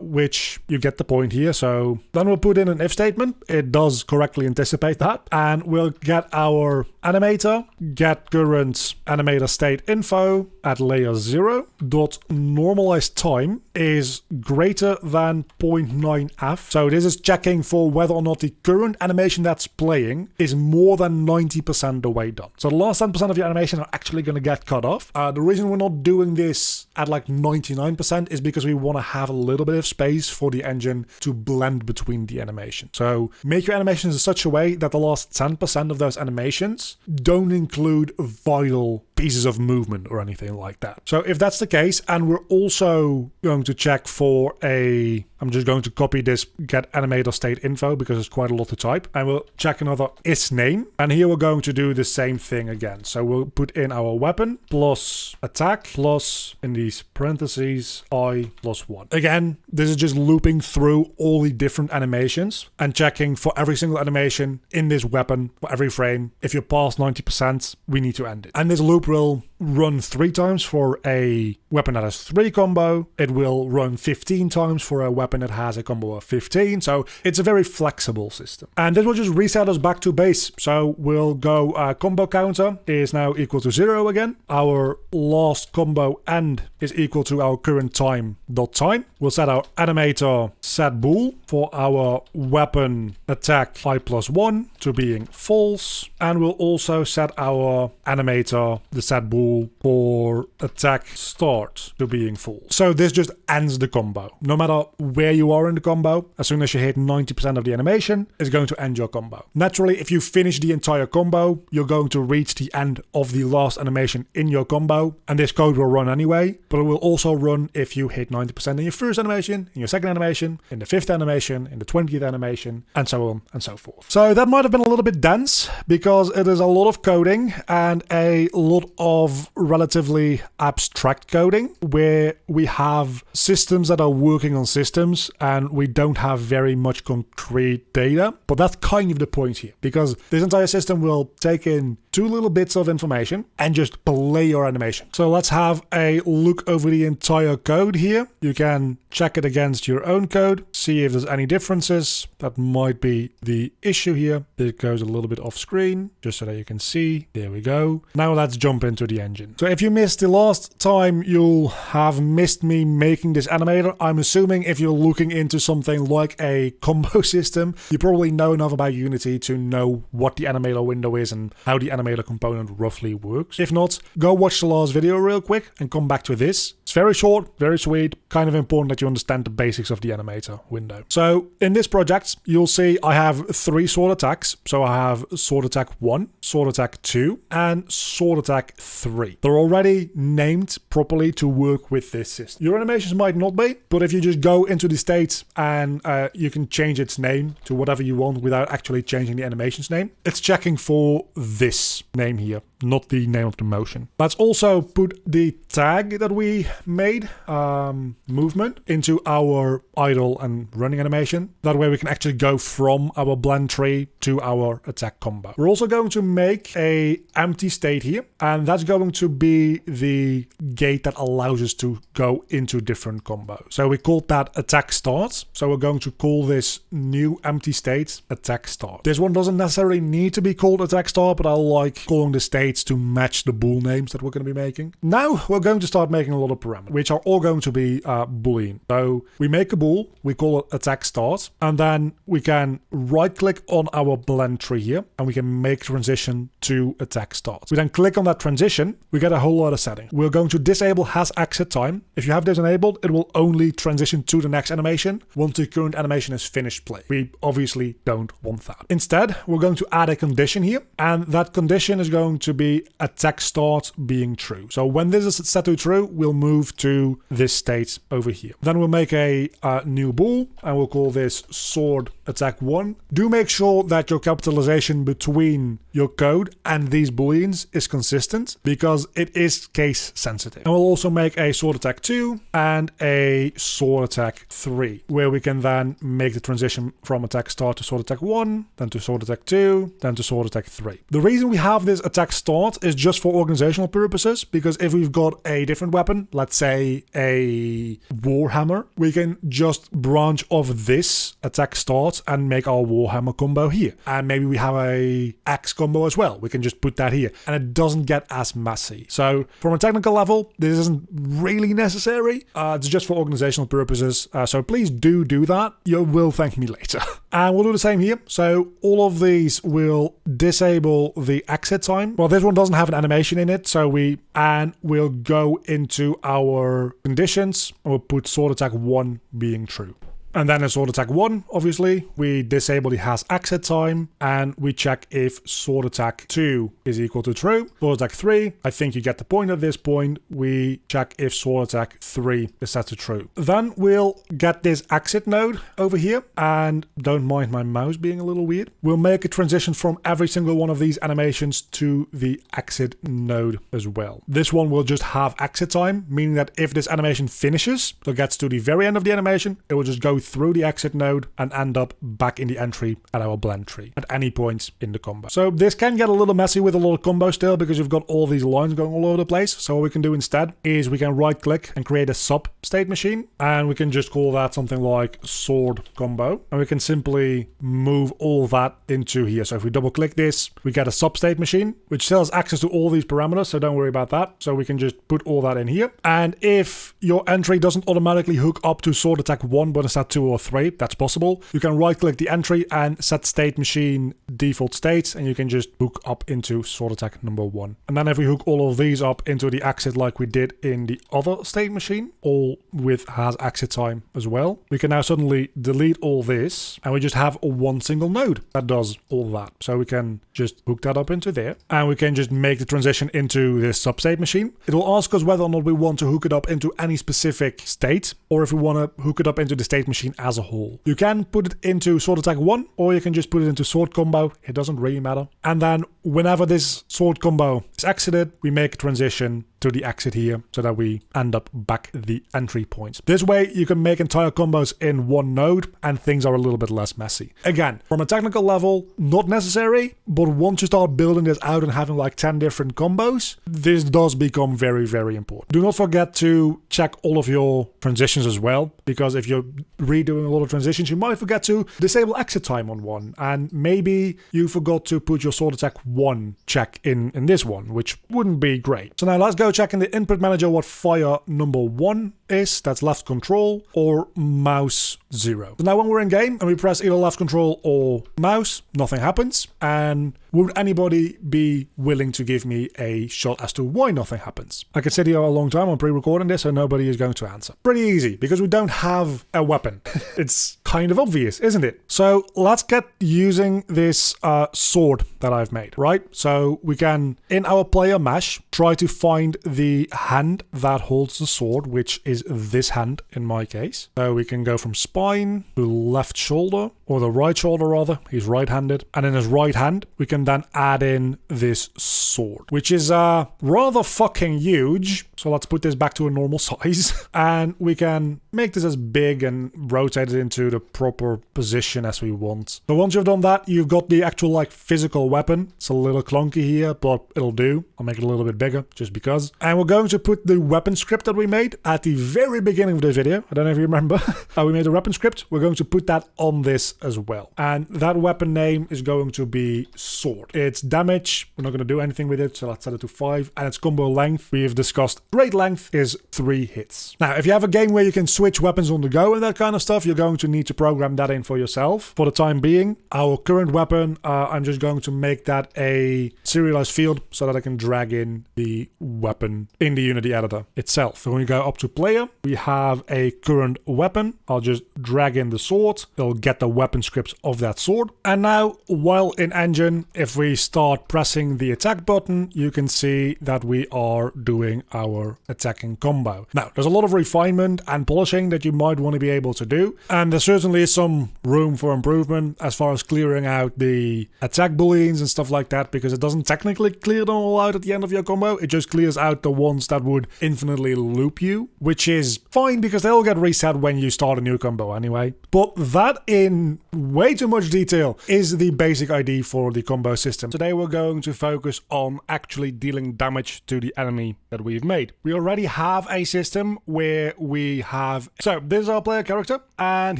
Speaker 1: which you get the point here. So then we'll put in an if statement. It does correctly anticipate that. And we'll get our animator, get current animator state info at layer 0 dot normalized time is greater than 0.9f. So this is checking for whether or not the current animation that's playing is more than 90% the way done. So the last 10% of your animation are actually going to get cut off. The reason we're not doing this at like 99% is because we want to have a little bit of space for the engine to blend between the animation. So make your animations in such a way that the last 10% of those animations don't include vital pieces of movement or anything like that. So if that's the case, and we're also going to check for I'm just going to copy this get animator state info because it's quite a lot to type, and we'll check another is name, and here we're going to do the same thing again. So we'll put in our weapon plus attack plus in these parentheses I plus 1. Again, this is just looping through all the different animations and checking for every single animation in this weapon for every frame. If you're past 90%, we need to end it. And this loop will run 3 times for a weapon that has 3 combo. It will run 15 times for a weapon that has a combo of 15. So it's a very flexible system. And this will just reset us back to base. So we'll go combo counter is now equal to 0 again. Our last combo end is equal to our current time dot time. We'll set our animator set bool for our weapon attack I plus 1 to being false. And we'll also set our animator the set bool for attack start to being full. So this just ends the combo. No matter where you are in the combo, as soon as you hit 90% of the animation, it's going to end your combo. Naturally, if you finish the entire combo, you're going to reach the end of the last animation in your combo, and this code will run anyway, but it will also run if you hit 90% in your first animation, in your second animation, in the 5th animation, in the 20th animation, and so on and so forth. So that might have been a little bit dense because it is a lot of coding and a lot of relatively abstract coding where we have systems that are working on systems and we don't have very much concrete data. But that's kind of the point here, because this entire system will take in 2 little bits of information and just play your animation. So let's have a look over the entire code here. You can check it against your own code, see if there's any differences. That might be the issue here. It goes a little bit off screen just so that you can see. There we go. Now let's jump into the engine. So if you missed the last time, you'll have missed me making this animator. I'm assuming if you're looking into something like a combo system, you probably know enough about Unity to know what the animator window is and how the animator component roughly works. If not, go watch the last video real quick and come back to this. It's very short, very sweet, kind of important that you understand the basics of the animator window. So in this project, you'll see I have 3 sword attacks. So I have sword attack 1, sword attack 2, and sword attack 3. They're already named properly to work with this system. Your animations might not be, but if you just go into the state and you can change its name to whatever you want without actually changing the animation's name, it's checking for this name here, not the name of the motion. Let's also put the tag that we made, movement, into our idle and running animation. That way we can actually go from our blend tree to our attack combo. We're also going to make a empty state here, and that's going to be the gate that allows us to go into different combos. So we called that attack start. So we're going to call this new empty state attack start. This one doesn't necessarily need to be called attack start, but I like calling the states to match the bool names that we're going to be making. Now we're going to start making a lot of parameters, which are all going to be Boolean. So we make a bool, we call it attack start, and then we can right click on our blend tree here, and we can make transition to attack start. We then click on that transition, we get a whole lot of settings. We're going to disable has exit time. If you have this enabled, it will only transition to the next animation once the current animation is finished play. We obviously don't want that. Instead, we're going to add a condition here, and that condition is going to be attack start being true. So when this is set to true, we'll move to this state over here. Then we'll make a new bool, and we'll call this sword attack 1, do make sure that your capitalization between your code and these booleans is consistent, because it is case sensitive. And we'll also make a sword attack 2 and a sword attack 3, where we can then make the transition from attack start to sword attack 1, then to sword attack 2, then to sword attack 3. The reason we have this attack start is just for organizational purposes, because if we've got a different weapon, let's say a warhammer, we can just branch off this attack start and make our warhammer combo here. And maybe we have a axe combo as well. We can just put that here and it doesn't get as messy. So from a technical level, this isn't really necessary. It's just for organizational purposes. So please do that. You will thank me later. And we'll do the same here. So all of these will disable the exit time. Well, this one doesn't have an animation in it. So we'll go into our conditions and we'll put sword attack 1 being true. And then in sword attack 1, obviously, we disable the has exit time and we check if sword attack 2 is equal to true. Sword attack 3, I think you get the point at this point. We check if sword attack 3 is set to true. Then we'll get this exit node over here, and don't mind my mouse being a little weird. We'll make a transition from every single one of these animations to the exit node as well. This one will just have exit time, meaning that if this animation finishes, so it gets to the very end of the animation, it will just go through the exit node and end up back in the entry at our blend tree at any point in the combo. So this can get a little messy with a lot of combos still, because you've got all these lines going all over the place. So what we can do instead is we can right click and create a sub state machine, and we can just call that something like sword combo, and we can simply move all that into here. So if we double click this, we get a sub state machine which still has access to all these parameters, so don't worry about that. So we can just put all that in here, and if your entry doesn't automatically hook up to sword attack 1 but instead 2 or 3, that's possible. You can right click the entry and set state machine default states, and you can just hook up into sword attack number 1. And then if we hook all of these up into the exit like we did in the other state machine, all with has exit time as well, we can now suddenly delete all this and we just have one single node that does all that. So we can just hook that up into there, and we can just make the transition into this substate machine. It will ask us whether or not we want to hook it up into any specific state, or if we want to hook it up into the state machine as a whole. You can put it into sword attack 1, or you can just put it into sword combo. It doesn't really matter. And then whenever this sword combo is exited, we make a transition to the exit here so that we end up back at the entry points. This way you can make entire combos in one node and things are a little bit less messy. Again, from a technical level, not necessary, but once you start building this out and having like 10 different combos, this does become very, very important. Do not forget to check all of your transitions as well, because if you're redoing a lot of transitions, you might forget to disable exit time on one, and maybe you forgot to put your sword attack 1 check in this one, which wouldn't be great. So now let's go check in the input manager what fire number 1 is. That's left control or mouse 0. So now when we're in game and we press either left control or mouse, nothing happens. And would anybody be willing to give me a shot as to why nothing happens? I could sit here a long time on pre-recording this and nobody is going to answer. Pretty easy, because we don't have a weapon. It's kind of obvious, isn't it? So let's get using this sword that I've made, right? So we can, in our player mesh, try to find the hand that holds the sword, which is this hand in my case. So we can go from spine to left shoulder, or the right shoulder rather. He's right-handed. And in his right hand, we can then add in this sword, which is rather fucking huge. So let's put this back to a normal size. And we can make this as big and rotate it into the proper position as we want. So once you've done that, you've got the actual like physical weapon. It's a little clunky here, but it'll do. I'll make it a little bit bigger just because. And we're going to put the weapon script that we made at the very beginning of the video. I don't know if you remember. We made a weapon script. We're going to put that on this as well. And that weapon name is going to be sword. Its damage, we're not going to do anything with it, so let's set it to 5. And its combo length, we have discussed great length is 3 hits. Now, if you have a game where you can switch weapons on the go and that kind of stuff, you're going to need to program that in for yourself. For the time being, our current weapon, I'm just going to make that a serialized field so that I can drag in the weapon in the Unity editor itself. So when we go up to player, we have a current weapon. I'll just drag in the sword. It'll get the weapon script of that sword. And now, while in engine, if we start pressing the attack button, you can see that we are doing our attacking combo. Now, there's a lot of refinement and polishing polishing that you might want to be able to do. And there certainly is some room for improvement as far as clearing out the attack booleans and stuff like that, because it doesn't technically clear them all out at the end of your combo. It just clears out the ones that would infinitely loop you, which is fine because they'll get reset when you start a new combo anyway. But that, in way too much detail, is the basic idea for the combo system. Today we're going to focus on actually dealing damage to the enemy that we've made. We already have a system where we have... So this is our player character, and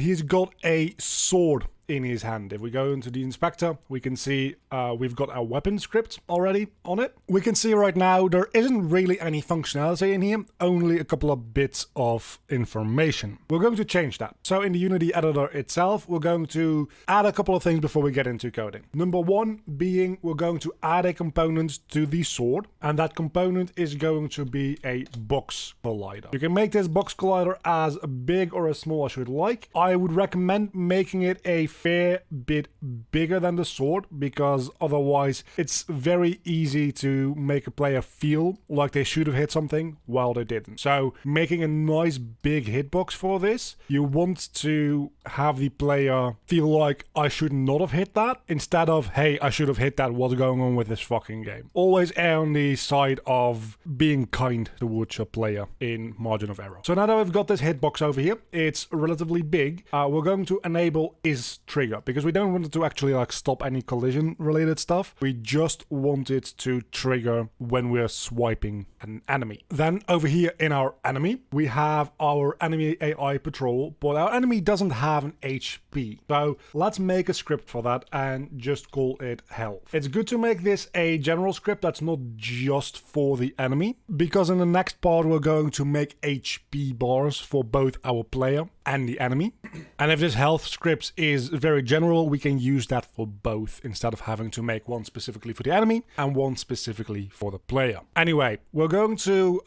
Speaker 1: he's got a sword in his hand. If we go into the inspector, we can see we've got our weapon script already on it. We can see right now there isn't really any functionality in here, only a couple of bits of information. We're going to change that. So in the Unity editor itself, we're going to add a couple of things before we get into coding. Number one being we're going to add a component to the sword, and that component is going to be a box collider. You can make this box collider as big or as small as you'd like. I would recommend making it a fair bit bigger than the sword, because otherwise it's very easy to make a player feel like they should have hit something while they didn't. So making a nice big hitbox for this, you want to have the player feel like I should not have hit that, instead of hey, I should have hit that, what's going on with this fucking game. Always err on the side of being kind towards your player in margin of error. So now that we've got this hitbox over here, it's relatively big. We're going to enable is trigger, because we don't want it to actually like stop any collision related stuff. We just want it to trigger when we're swiping an enemy. Then over here in our enemy, we have our enemy AI patrol, but our enemy doesn't have an HP. So let's make a script for that and just call it health. It's good to make this a general script that's not just for the enemy, because in the next part we're going to make HP bars for both our player and the enemy. And if this health script is very general, we can use that for both instead of having to make one specifically for the enemy and one specifically for the player. Anyway, we're going to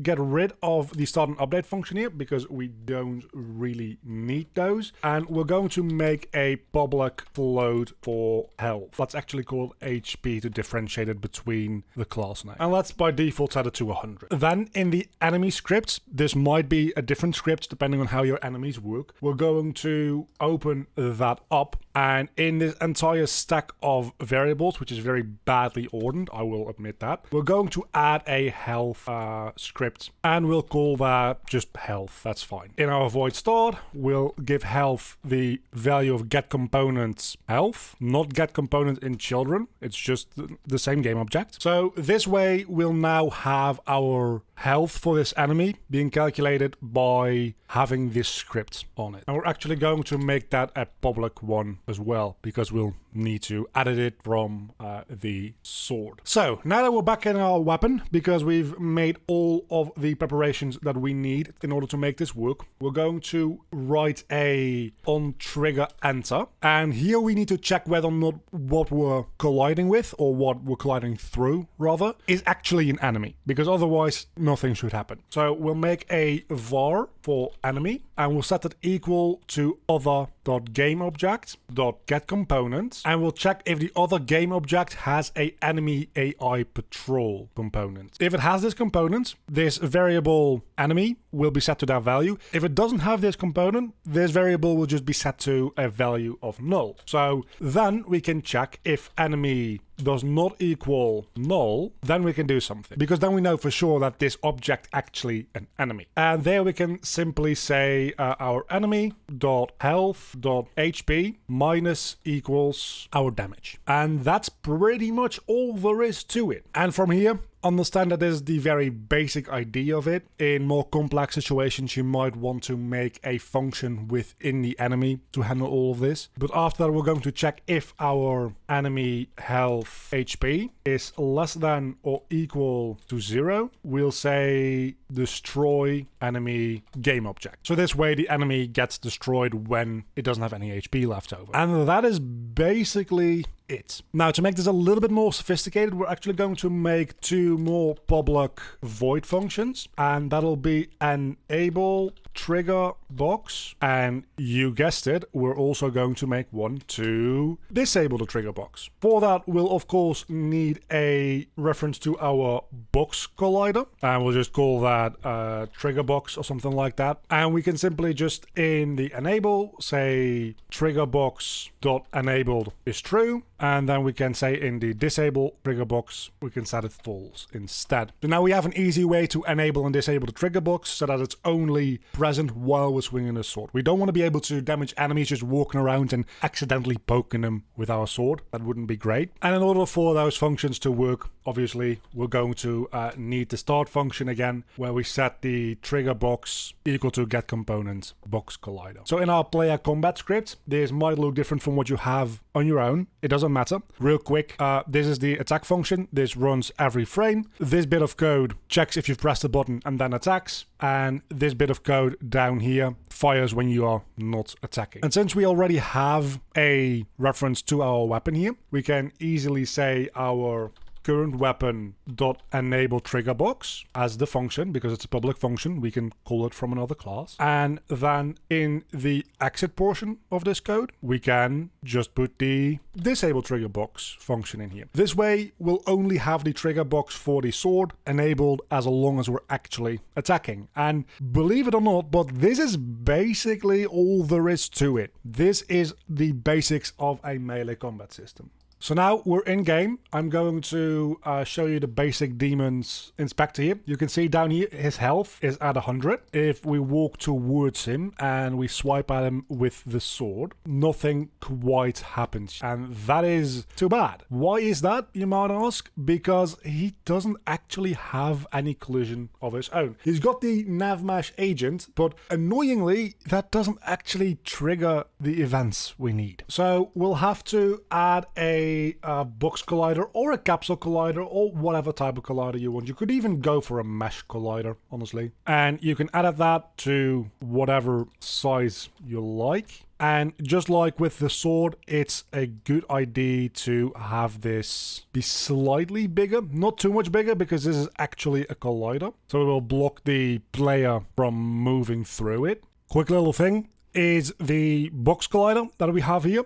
Speaker 1: get rid of the start and update function here because we don't really need those. And we're going to make a public float for health. Let's actually call it HP to differentiate it between the class name. And let's by default set it to 100. Then in the enemy scripts, this might be a different script depending on how your enemies work. We're going to open that up, and in this entire stack of variables, which is very badly ordered, I will admit that, we're going to add a health script, and we'll call that just health. That's fine. In our void start, we'll give health the value of get components health, not get component in children. It's just the same game object. So this way we'll now have our health for this enemy being calculated by having this script on it. And we're actually going to make that a public one as well, because we'll need to edit it from the sword. So now that we're back in our weapon, because we've made all of the preparations that we need in order to make this work, we're going to write a on trigger enter, and here we need to check whether or not what we're colliding with, or what we're colliding through rather, is actually an enemy, because otherwise nothing should happen. So we'll make a var for enemy, and we'll set it equal to other.gameObject.getComponent, and we'll check if the other game object has a enemy AI patrol component. If it has this component, this variable enemy will be set to that value. If it doesn't have this component, this variable will just be set to a value of null. So then we can check if enemy does not equal null, then we can do something, because then we know for sure that this object actually an enemy. And there we can simply say our enemy dot health dot HP minus equals our damage, and that's pretty much all there is to it. And from here, understand that this is the very basic idea of it. In more complex situations, you might want to make a function within the enemy to handle all of this. But after that, we're going to check if our enemy health HP is less than or equal to 0. We'll say destroy enemy game object. So this way the enemy gets destroyed when it doesn't have any HP left over. And that is basically it. Now, to make this a little bit more sophisticated, we're actually going to make 2 more public void functions, and that'll be enable trigger box, and you guessed it, we're also going to make one to disable the trigger box. For that, we'll of course need a reference to our box collider, and we'll just call that trigger box or something like that. And we can simply just in the enable say trigger box dot enabled is true, and then we can say in the disable trigger box we can set it false instead. So now we have an easy way to enable and disable the trigger box so that it's only present while we're swinging the sword. We don't want to be able to damage enemies just walking around and accidentally poking them with our sword. That wouldn't be great. And in order for those functions to work, obviously we're going to need the start function again, where we set the trigger box equal to get component box collider. So in our player combat script, this might look different from what you have on your own. It doesn't matter. Real quick, this is the attack function. This runs every frame. This bit of code checks if you've pressed a button and then attacks. And this bit of code down here fires when you are not attacking. And since we already have a reference to our weapon here, we can easily say our current weapon dot enable trigger box as the function, because it's a public function. We can call it from another class. And then in the exit portion of this code, we can just put the disable trigger box function in here. This way, we'll only have the trigger box for the sword enabled as long as we're actually attacking. And believe it or not, but this is basically all there is to it. This is the basics of a melee combat system. So now we're in game. I'm going to show you the basic demons inspector here. You can see down here his health is at 100. If we walk towards him and we swipe at him with the sword, nothing quite happens. And that is too bad. Why is that, you might ask? Because he doesn't actually have any collision of his own. He's got the Navmesh agent, but annoyingly, that doesn't actually trigger the events we need. So we'll have to add a box collider or a capsule collider or whatever type of collider you want. You could even go for a mesh collider, honestly. And you can edit that to whatever size you like. And just like with the sword, it's a good idea to have this be slightly bigger. Not too much bigger, because this is actually a collider. So it will block the player from moving through it. Quick little thing is the box collider that we have here.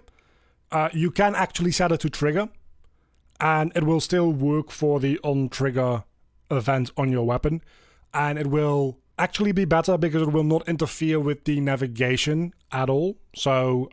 Speaker 1: You can actually set it to trigger, and it will still work for the on-trigger event on your weapon. And it will actually be better because it will not interfere with the navigation at all. So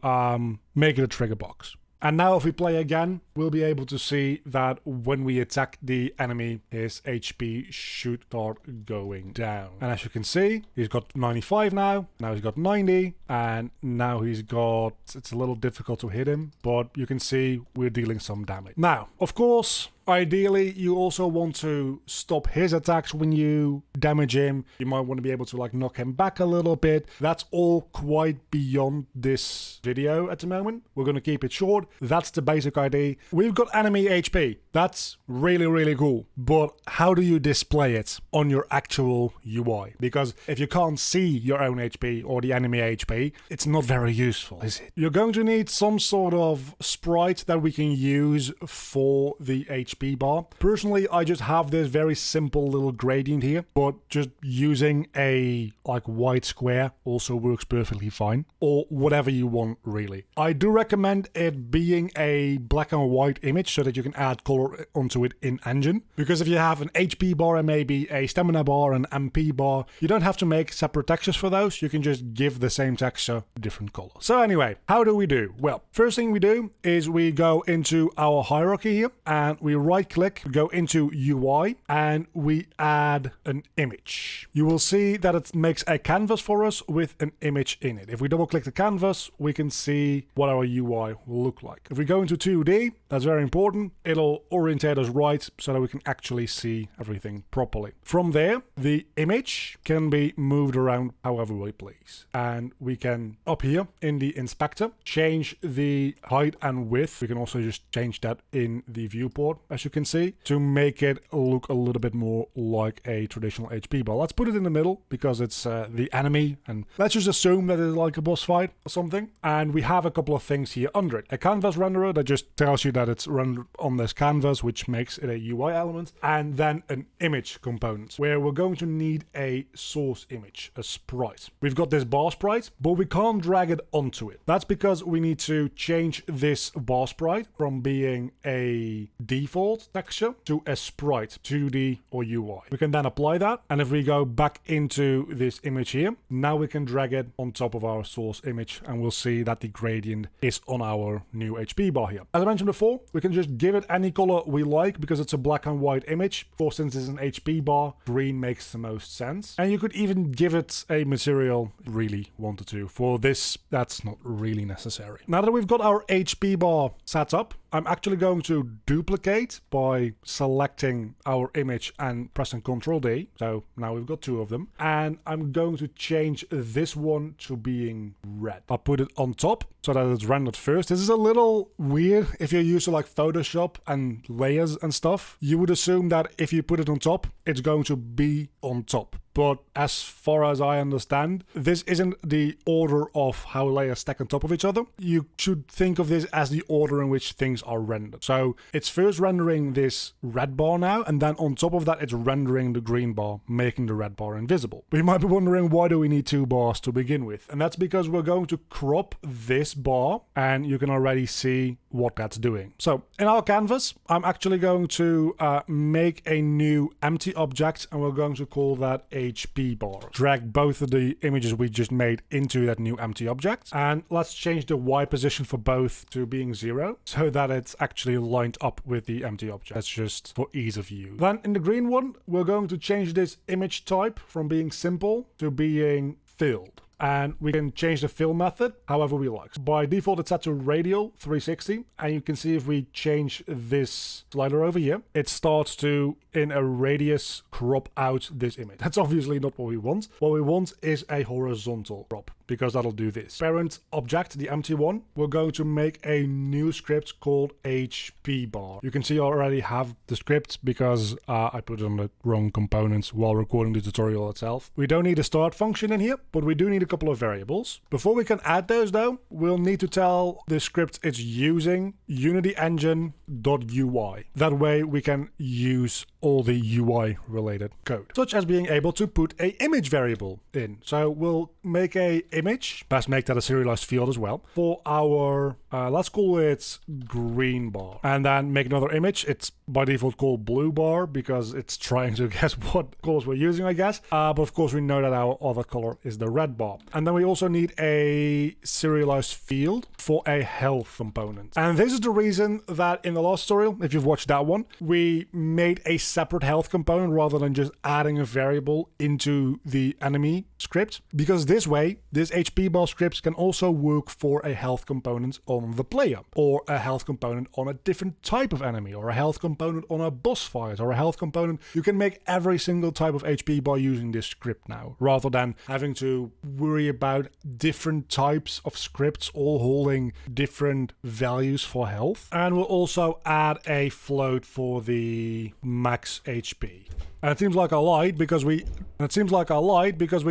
Speaker 1: make it a trigger box. And now if we play again, we'll be able to see that when we attack the enemy, his HP should start going down. And as you can see, he's got 95 now he's got 90, and now he's got, it's a little difficult to hit him, but you can see we're dealing some damage. Now, of course, ideally, you also want to stop his attacks when you damage him. You might want to be able to like knock him back a little bit. That's all quite beyond this video at the moment. We're going to keep it short. That's the basic idea. We've got enemy HP. That's really, really cool. But how do you display it on your actual UI? Because if you can't see your own HP or the enemy HP, it's not very useful, is it? You're going to need some sort of sprite that we can use for the HP bar. Personally, I just have this very simple little gradient here, but just using a like white square also works perfectly fine, or whatever you want really. I do recommend it being a black and white image so that you can add color onto it in engine, because if you have an HP bar and maybe a stamina bar and MP bar, you don't have to make separate textures for those. You can just give the same texture different color. So anyway, how do we do? Well, first thing we do is we go into our hierarchy here and we right click, go into UI, and we add an image. You will see that it makes a canvas for us with an image in it. If we double click the canvas, we can see what our UI will look like. If we go into 2D, that's very important. It'll orientate us right so that we can actually see everything properly. From there, the image can be moved around however we please. And we can, up here in the inspector, change the height and width. We can also just change that in the viewport. as you can see, to make it look a little bit more like a traditional HP bar. Let's put it in the middle because it's the enemy, and let's just assume that it's like a boss fight or something. And we have a couple of things here under it. A canvas renderer that just tells you that it's rendered on this canvas, which makes it a UI element, and then an image component where we're going to need a source image, a sprite. We've got this bar sprite, but we can't drag it onto it. That's because we need to change this bar sprite from being a default texture to a sprite, 2D or UI. We can then apply that, and if we go back into this image here, now we can drag it on top of our source image, and we'll see that the gradient is on our new HP bar here. As I mentioned before, we can just give it any color we like because it's a black and white image. For since it's an HP bar, green makes the most sense. And you could even give it a material if you really wanted to. For this, that's not really necessary. Now that we've got our HP bar set up, I'm actually going to duplicate by selecting our image and pressing Ctrl D. So now we've got two of them. And I'm going to change this one to being red. I'll put it on top so that it's rendered first. This is a little weird if you're used to like Photoshop and layers and stuff. You would assume that if you put it on top, it's going to be on top. But as far as I understand, this isn't the order of how layers stack on top of each other. You should think of this as the order in which things are rendered. So it's first rendering this red bar now, and then on top of that, it's rendering the green bar, making the red bar invisible. But you might be wondering, why do we need two bars to begin with? And that's because we're going to crop this bar, and you can already see what that's doing. So in our canvas, I'm actually going to make a new empty object, and we're going to call that HP bar. Drag both of the images we just made into that new empty object, and let's change the Y position for both to being 0 so that it's actually lined up with the empty object. That's just for ease of use. Then in the green one, we're going to change this image type from being simple to being filled. And we can change the fill method however we like. By default, it's set to radial 360. And you can see if we change this slider over here, it starts to, in a radius, crop out this image. That's obviously not what we want. What we want is a horizontal crop, because that'll do this. Parent object, the empty one, we're going to make a new script called HP bar. You can see I already have the script because I put on the wrong components while recording the tutorial itself. We don't need a start function in here, but we do need a couple of variables. Before we can add those though, we'll need to tell the script it's using unityengine.ui. That way we can use all the UI related code, such as being able to put a image variable in. So we'll make a image, best make that a serialized field as well, for our, let's call it green bar, and then make another image. It's by default called blue bar because it's trying to guess what colors we're using, I guess. But of course we know that our other color is the red bar. And then we also need a serialized field for a health component. And this is the reason that in the last tutorial, if you've watched that one, we made a separate health component rather than just adding a variable into the enemy script. Because this way, this HP bar script can also work for a health component on the player, or a health component on a different type of enemy, or a health component on a boss fight, or a health component. You can make every single type of HP bar using this script now, rather than having to worry about different types of scripts all holding different values for health. And we'll also add a float for the max HP. And it seems like I lied because we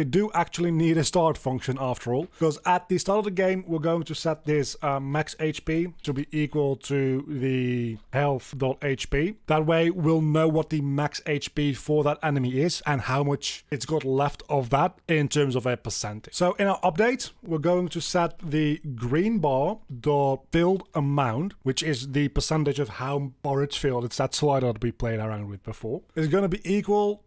Speaker 1: do actually need a start function after all. Because at the start of the game, we're going to set this max HP to be equal to the health.hp. That way, we'll know what the max HP for that enemy is and how much it's got left of that in terms of a percentage. So in our update, we're going to set the green bar dot filled amount, which is the percentage of how far it's filled. It's that slider that we played around with before. It's going to be equal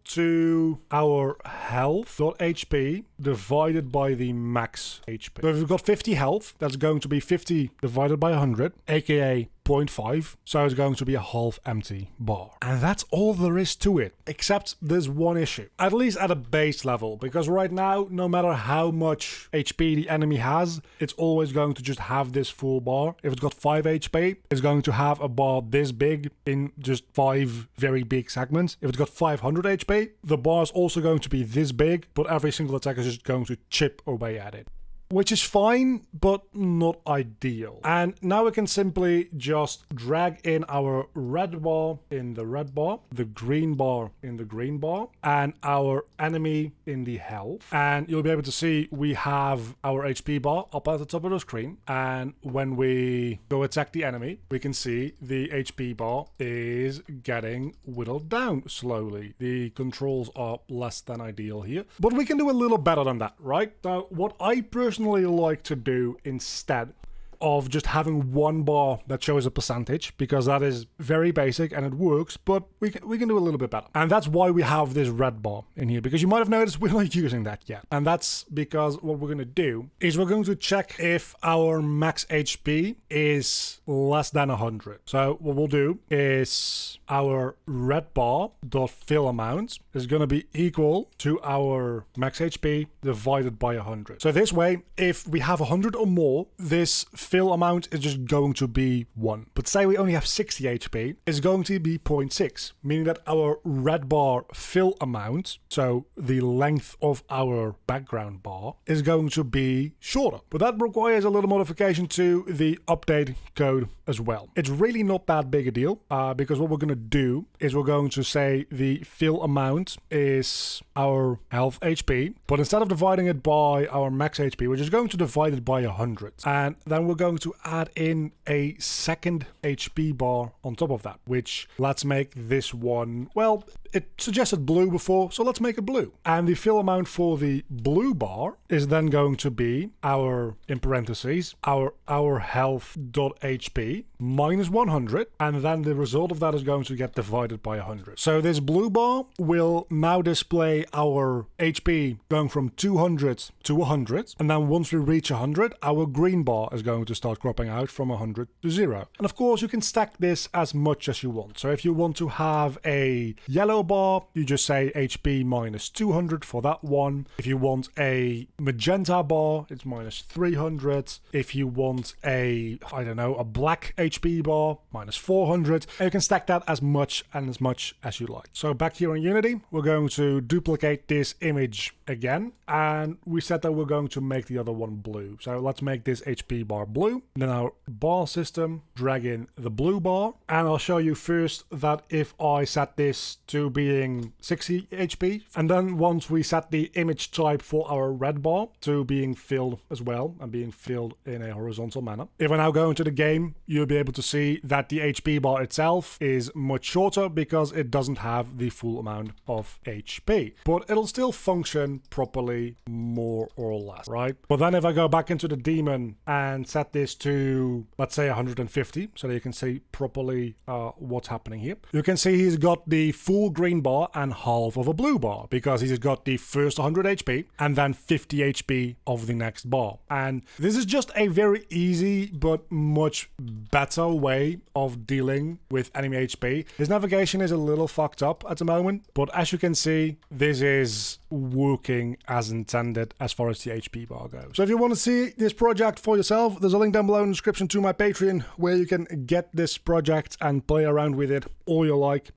Speaker 1: to our health.hp divided by the max HP. So if we've got 50 health, that's going to be 50 divided by 100, aka 0.5, so it's going to be a half empty bar. And that's all there is to it, except there's one issue, at least at a base level, because right now, no matter how much HP the enemy has, it's always going to just have this full bar. If it's got 5 HP, it's going to have a bar this big in just 5 very big segments. If it's got 500 HP, the bar is also going to be this big, but every single attack is just going to chip away at it. which is fine, but not ideal. And now we can simply just drag in our red bar in the red bar, the green bar in the green bar, and our enemy in the health. And you'll be able to see we have our HP bar up at the top of the screen. And when we go attack the enemy, we can see the HP bar is getting whittled down slowly. The controls are less than ideal here, but we can do a little better than that, right? So what I personally like to do instead of just having one bar that shows a percentage, because that is very basic and it works, but we can do a little bit better. And that's why we have this red bar in here, because you might have noticed we're not using that yet. And that's because what we're going to do is we're going to check if our max HP is less than 100. So what we'll do is our red bar dot fill amount is going to be equal to our max HP divided by 100. So this way, if we have 100 or more, this fill amount is just going to be 1. But say we only have 60 HP, it's going to be 0.6, meaning that our red bar fill amount, so the length of our background bar, is going to be shorter. But that requires a little modification to the update code as well. It's really not that big a deal, because what we're going to do is we're going to say the fill amount is our health HP, but instead of dividing it by our max HP, we're just going to divide it by 100. And then we're going to add in a second HP bar on top of that, which let's make this one, well, it suggested blue before, so let's make it blue. And the fill amount for the blue bar is then going to be our, in parentheses, our health.hp minus 100, and then the result of that is going to get divided by 100. So this blue bar will now display our HP going from 200 to 100, and then once we reach 100, our green bar is going to start cropping out from 100 to 0. And of course, you can stack this as much as you want. So if you want to have a yellow bar, you just say HP minus 200 for that one. If you want a magenta bar, it's minus 300. If you want a, I don't know, a black HP bar, minus 400. And you can stack that as much as you like. So back here in Unity, we're going to duplicate this image again. And we said that we're going to make the other one blue. So let's make this HP bar blue. Then our bar system, drag in the blue bar. And I'll show you first that if I set this to being 60 HP, and then once we set the image type for our red bar to being filled as well, and being filled in a horizontal manner. If I now go into the game, you'll be able to see that the HP bar itself is much shorter because it doesn't have the full amount of HP. But it'll still function properly, more or less, right? But then if I go back into the daemon and set this to, let's say 150, so that you can see properly what's happening here, you can see he's got the full green bar and half of a blue bar, because he's got the first 100 HP and then 50 HP of the next bar. And this is just a very easy but much better way of dealing with enemy HP. His navigation is a little fucked up at the moment, but as you can see, this is working as intended as far as the HP bar goes. So if you want to see this project for yourself, there's a link down below in the description to my Patreon where you can get this project and play around with it all you like.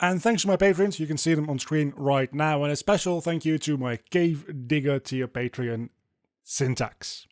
Speaker 1: And thanks to my patrons, you can see them on screen right now. And a special thank you to my Cave Digger tier Patreon, Syntax.